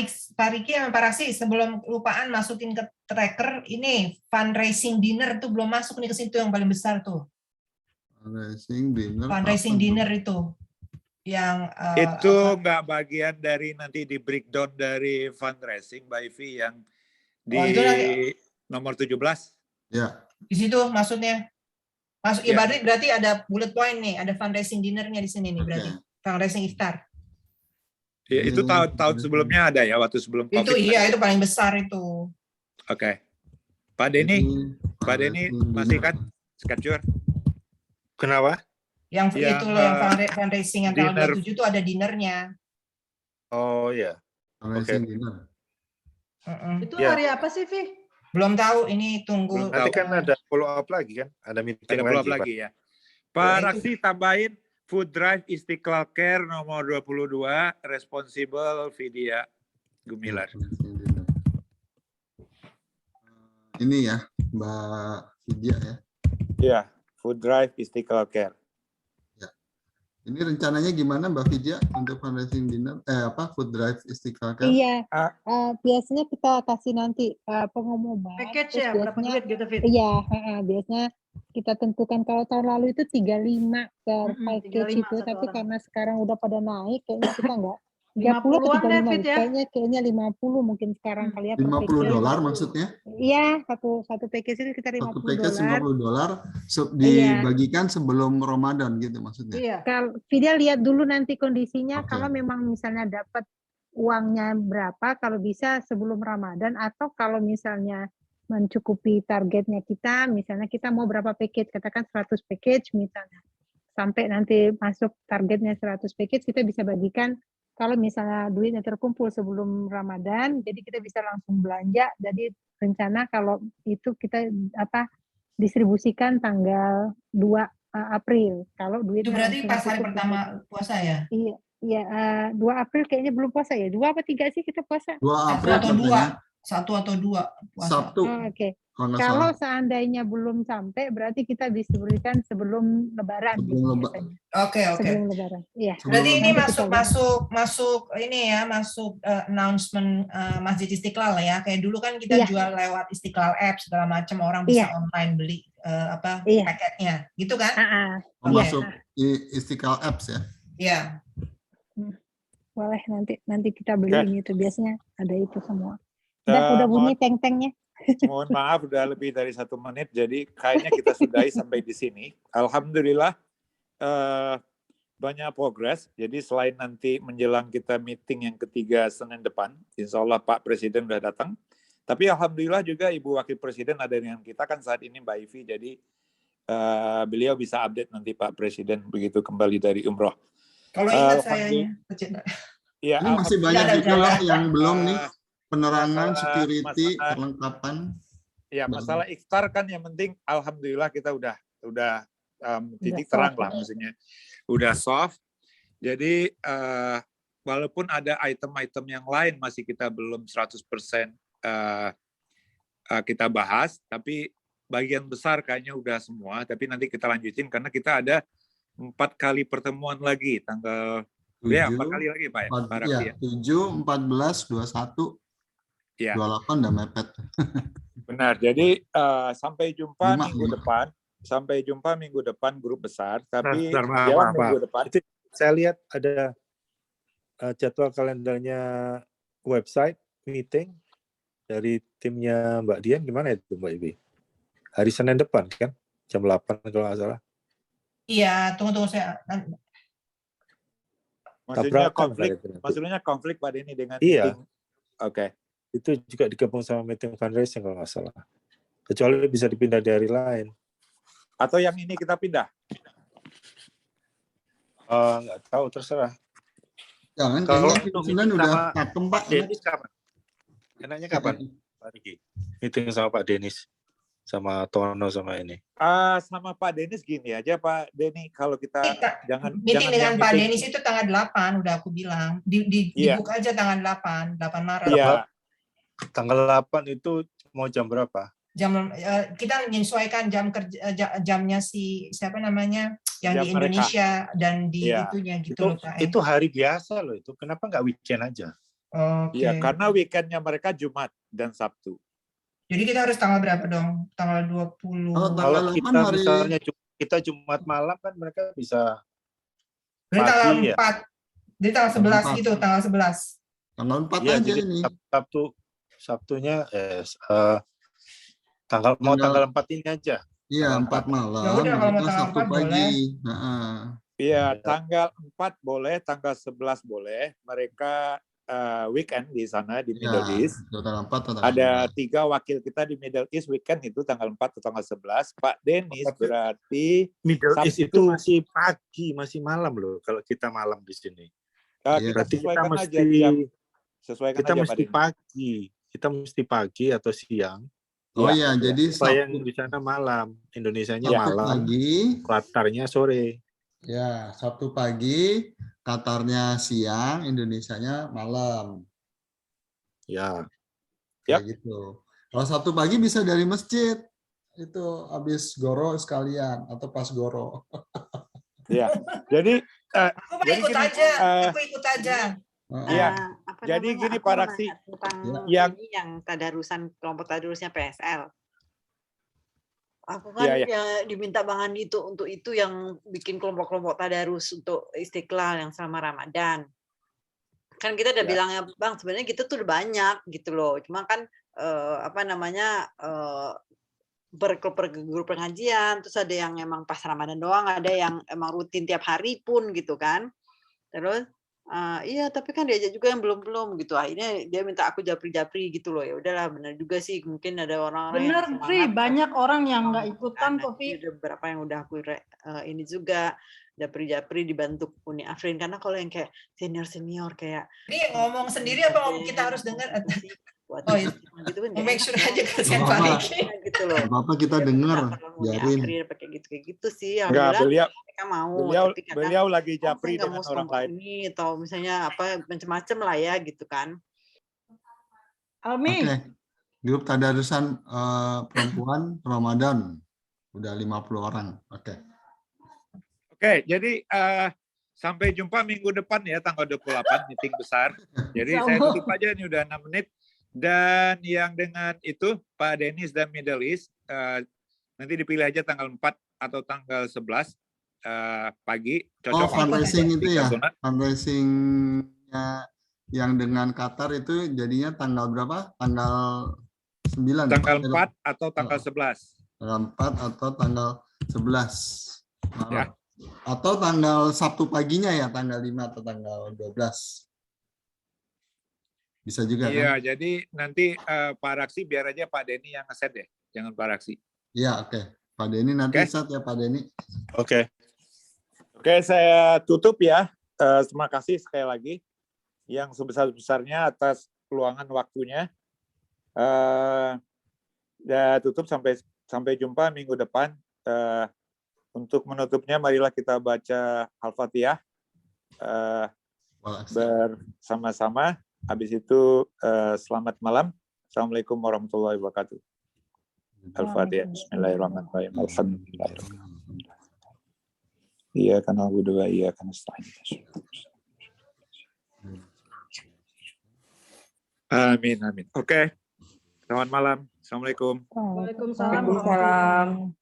Riki sama Pak Raksi sebelum lupaan masukin ke tracker ini fundraising dinner tuh belum masuk nih ke situ yang paling besar tuh. Fundraising dinner itu yang itu nggak bagian dari nanti di breakdown dari fundraising Mbak Ivi yang di nomor 17. Ya. Di situ maksudnya. Ya berarti ada bullet point nih, ada fundraising dinnernya di sini nih berarti. Fundraising iftar. Ya, itu tahun sebelumnya ada ya waktu sebelum COVID. Itu iya, itu paling besar itu. Oke. Pak Denny masih kan capture? Kenapa? Yang itu loh yang fundraising yang tanggal 27 itu ada dinnernya. Oh ya. Fundraising dinner. Itu hari apa sih, Vi? Belum tahu, ini tunggu. Nanti kan ada follow up lagi kan? Ada meeting ada follow up lagi ya. Pak Raksi tambahin Food Drive Istiqlal Care nomor 22 responsible Vidya Gumilar. Ini ya Mbak Vidya ya. Iya, Food Drive Istiqlal Care. Ini rencananya gimana Mbak Vidya untuk fundraising dinner, food drive Istiqlal Care? Iya, biasanya kita kasih nanti pengumuman. Package terus ya, berapa duit gitu, Fit? Iya, biasanya kita tentukan. Kalau tahun lalu itu 35 per package 35 itu, satu tapi orang. karena sekarang udah pada naik, kayaknya kita enggak. 30 atau 50-an deh, 35, Fit, ya? kayaknya 50 mungkin sekarang kali ya per $50 package. maksudnya? Iya, satu package itu kita Satu $50. package $50 Iya. dibagikan sebelum Ramadan gitu maksudnya? Iya. Kalau Vidya lihat dulu nanti kondisinya, Oke. kalau memang misalnya dapat uangnya berapa, kalau bisa sebelum Ramadan, atau kalau misalnya mencukupi targetnya kita, misalnya kita mau berapa package, katakan 100 package misalnya, sampai nanti masuk targetnya 100 package, kita bisa bagikan. Kalau misalnya duitnya terkumpul sebelum Ramadan, jadi kita bisa langsung belanja. Jadi rencana kalau itu kita distribusikan tanggal 2 April. Kalau duitnya Itu berarti langsung pas hari cukup pertama gitu. puasa ya? Iya, 2 April kayaknya belum puasa ya. 2 apa 3 sih kita puasa? 2 April Atau katanya. 1 atau 2 puasa. Sabtu. Oke. Kalau nggak Kalau salah. seandainya belum sampai, berarti kita distribusikan sebelum Lebaran. biasanya. Oke. Sebelum Lebaran. Iya. Berarti ini Nanti kita lihat. masuk ini ya, masuk announcement Masjid Istiqlal ya. Kayak dulu kan kita Iya. jual lewat Istiqlal Apps segala macam, orang bisa Iya. online beli Iya. paketnya, gitu kan? Oh, Oke. masuk Istiqlal Apps ya? Iya. Boleh nanti kita beli ini tuh, biasanya ada itu semua. Udah bunyi teng-tengnya. Mohon maaf udah lebih dari 1 menit, jadi kayaknya kita sudahi sampai di sini. Alhamdulillah banyak progres. Jadi selain nanti menjelang kita meeting yang ketiga Senin depan, insya Allah Pak Presiden sudah datang. Tapi alhamdulillah juga Ibu Wakil Presiden ada dengan kita kan saat ini Mbak Ivi. Jadi beliau bisa update nanti Pak Presiden begitu kembali dari umroh. Kalau ingat saya ya, ini masih banyak juga lah yang belum nih. Penerangan, security, perlengkapan. Ya, masalah iftar kan yang penting alhamdulillah kita udah titik terang lah maksudnya. Udah soft. Jadi walaupun ada item-item yang lain masih kita belum 100% kita bahas, tapi bagian besar kayaknya udah semua, tapi nanti kita lanjutin karena kita ada 4 kali pertemuan lagi tanggal 4 kali lagi Pak ya. 7, 14, 21. Ya. 28 udah mepet. Benar. Jadi sampai jumpa minggu depan. Sampai jumpa minggu depan grup besar. Tapi minggu depan. Itu saya lihat ada jadwal kalendernya website meeting dari timnya Mbak Dian. Gimana itu Mbak Ibi? Hari Senin depan kan? Jam 8 kalau nggak salah. Iya, tunggu saya. Maksudnya konflik Pak Denny dengan iya. meeting. Oke. Itu juga digabung sama meeting fundraising kalau nggak salah. Kecuali bisa dipindah di hari lain. Atau yang ini kita pindah? Nggak tahu, terserah. Jangan, kalau Senin udah pakem Pak. Denis kapan? Enaknya kapan? Pak Riki? Meeting sama Pak Denis. Sama Tono sama ini. Sama Pak Denis gini aja Pak Denny, kalau kita jangan dengan Pak Denis itu tanggal 8 udah aku bilang. Dibuka aja tanggal 8 Maret. Iya. Tanggal 8 itu mau jam berapa? Kita menyesuaikan jamnya siapa namanya yang jam di Indonesia mereka. Dan di ya. Itunya gitu loh Pak. Itu hari biasa loh itu. Kenapa nggak weekend aja? Iya, karena weekendnya mereka Jumat dan Sabtu. Jadi kita harus tanggal berapa dong? Tanggal 20. Kalau kita misalnya kita Jumat malam kan mereka bisa Jadi tanggal 4. ya. Jadi tanggal 11 gitu, tanggal 11. Tanggal 4 ya, aja jadi ini. Sabtunya tanggal 4 ini aja. Iya, 4 malam. Ya udah kalau mau tanggal 4 pagi. boleh. Iya, tanggal 4 boleh, tanggal 11 boleh. Mereka weekend di sana di Middle East. Ada 3 wakil kita di Middle East weekend itu tanggal 4 atau tanggal 11. Pak Denis berarti Middle East itu masih pagi, masih malam loh kalau kita malam di sini. Berarti kita mesti pagi. Kita mesti pagi atau siang. Iya, jadi supaya yang di sana malam, Indonesianya malam. Pagi, Qatarnya sore. Ya, Sabtu pagi, Qatarnya siang, Indonesianya malam. Ya. Kayak gitu. Kalau Sabtu pagi bisa dari masjid. Itu habis goro sekalian atau pas goro. Ya. Jadi Aku mau ikut aja. Aku ikut aja. Iya. Jadi gini Pak Raksi, tentang yang tadarusan kelompok tadarusnya PSL. Aku kan ya diminta Bang Andi untuk itu yang bikin kelompok-kelompok tadarus untuk Istiqlal yang selama Ramadan. Kan kita udah bilang ya Bang, sebenarnya kita tuh udah banyak gitu loh. Cuma kan grup pengajian, terus ada yang emang pas Ramadan doang, ada yang emang rutin tiap hari pun gitu kan. Terus iya tapi kan diajak juga yang belum gitu, akhirnya dia minta aku japri-japri gitu loh. Ya udahlah, benar juga sih, mungkin ada orang-orang bener yang Fi, banyak orang yang nggak ikutan kok Fi. Ada beberapa yang udah aku ini juga japri-japri dibantu Uni Afrin, karena kalau yang kayak senior kayak dia ngomong sendiri apa ngomong kita harus dengar gitu kan, make sure aja kasihan Fariki gitu loh. Apa kita dengar biarin pakai gitu sih. Enggak, mereka mau, tapi beliau lagi japri dengan mau orang lain ini atau misalnya apa macam-macam lah ya gitu kan. Almi. Oke. Grup tadarusan perempuan Ramadan udah 50 orang. Oke, jadi sampai jumpa minggu depan ya, tanggal 28 meeting besar. Jadi saya tutup aja nih, udah 6 menit. Dan yang dengan itu Pak Denis dan Middle East, nanti dipilih aja tanggal 4 atau tanggal 11 pagi. Cocok fundraising itu ya? Fundraisingnya yang dengan Qatar itu jadinya tanggal berapa? Tanggal 9? Tanggal 4 atau tanggal 11? Tanggal 4 atau tanggal 11 Maret. Ya. Atau tanggal Sabtu paginya ya, tanggal 5 atau tanggal 12. Bisa juga kan? Iya, jadi nanti Pak Raksi biar aja Pak Denny yang ngeset deh, jangan Pak Raksi. Iya, oke. Pak Denny nanti set ya Pak Denny. Oke, saya tutup ya. Terima kasih sekali lagi yang sebesar-besarnya atas peluangan waktunya. Ya, tutup sampai jumpa minggu depan. Untuk menutupnya, marilah kita baca Al-Fatihah bersama-sama. Habis itu selamat malam. Assalamualaikum warahmatullahi wabarakatuh. Al-Fatihah. Bismillahirrahmanirrahim. Alhamdulillahirrahmanirrahim. Iyyaka na'budu wa iyyaka nasta'in. Amin. Oke. Selamat malam. Assalamualaikum. Waalaikumsalam. Waalaikumsalam.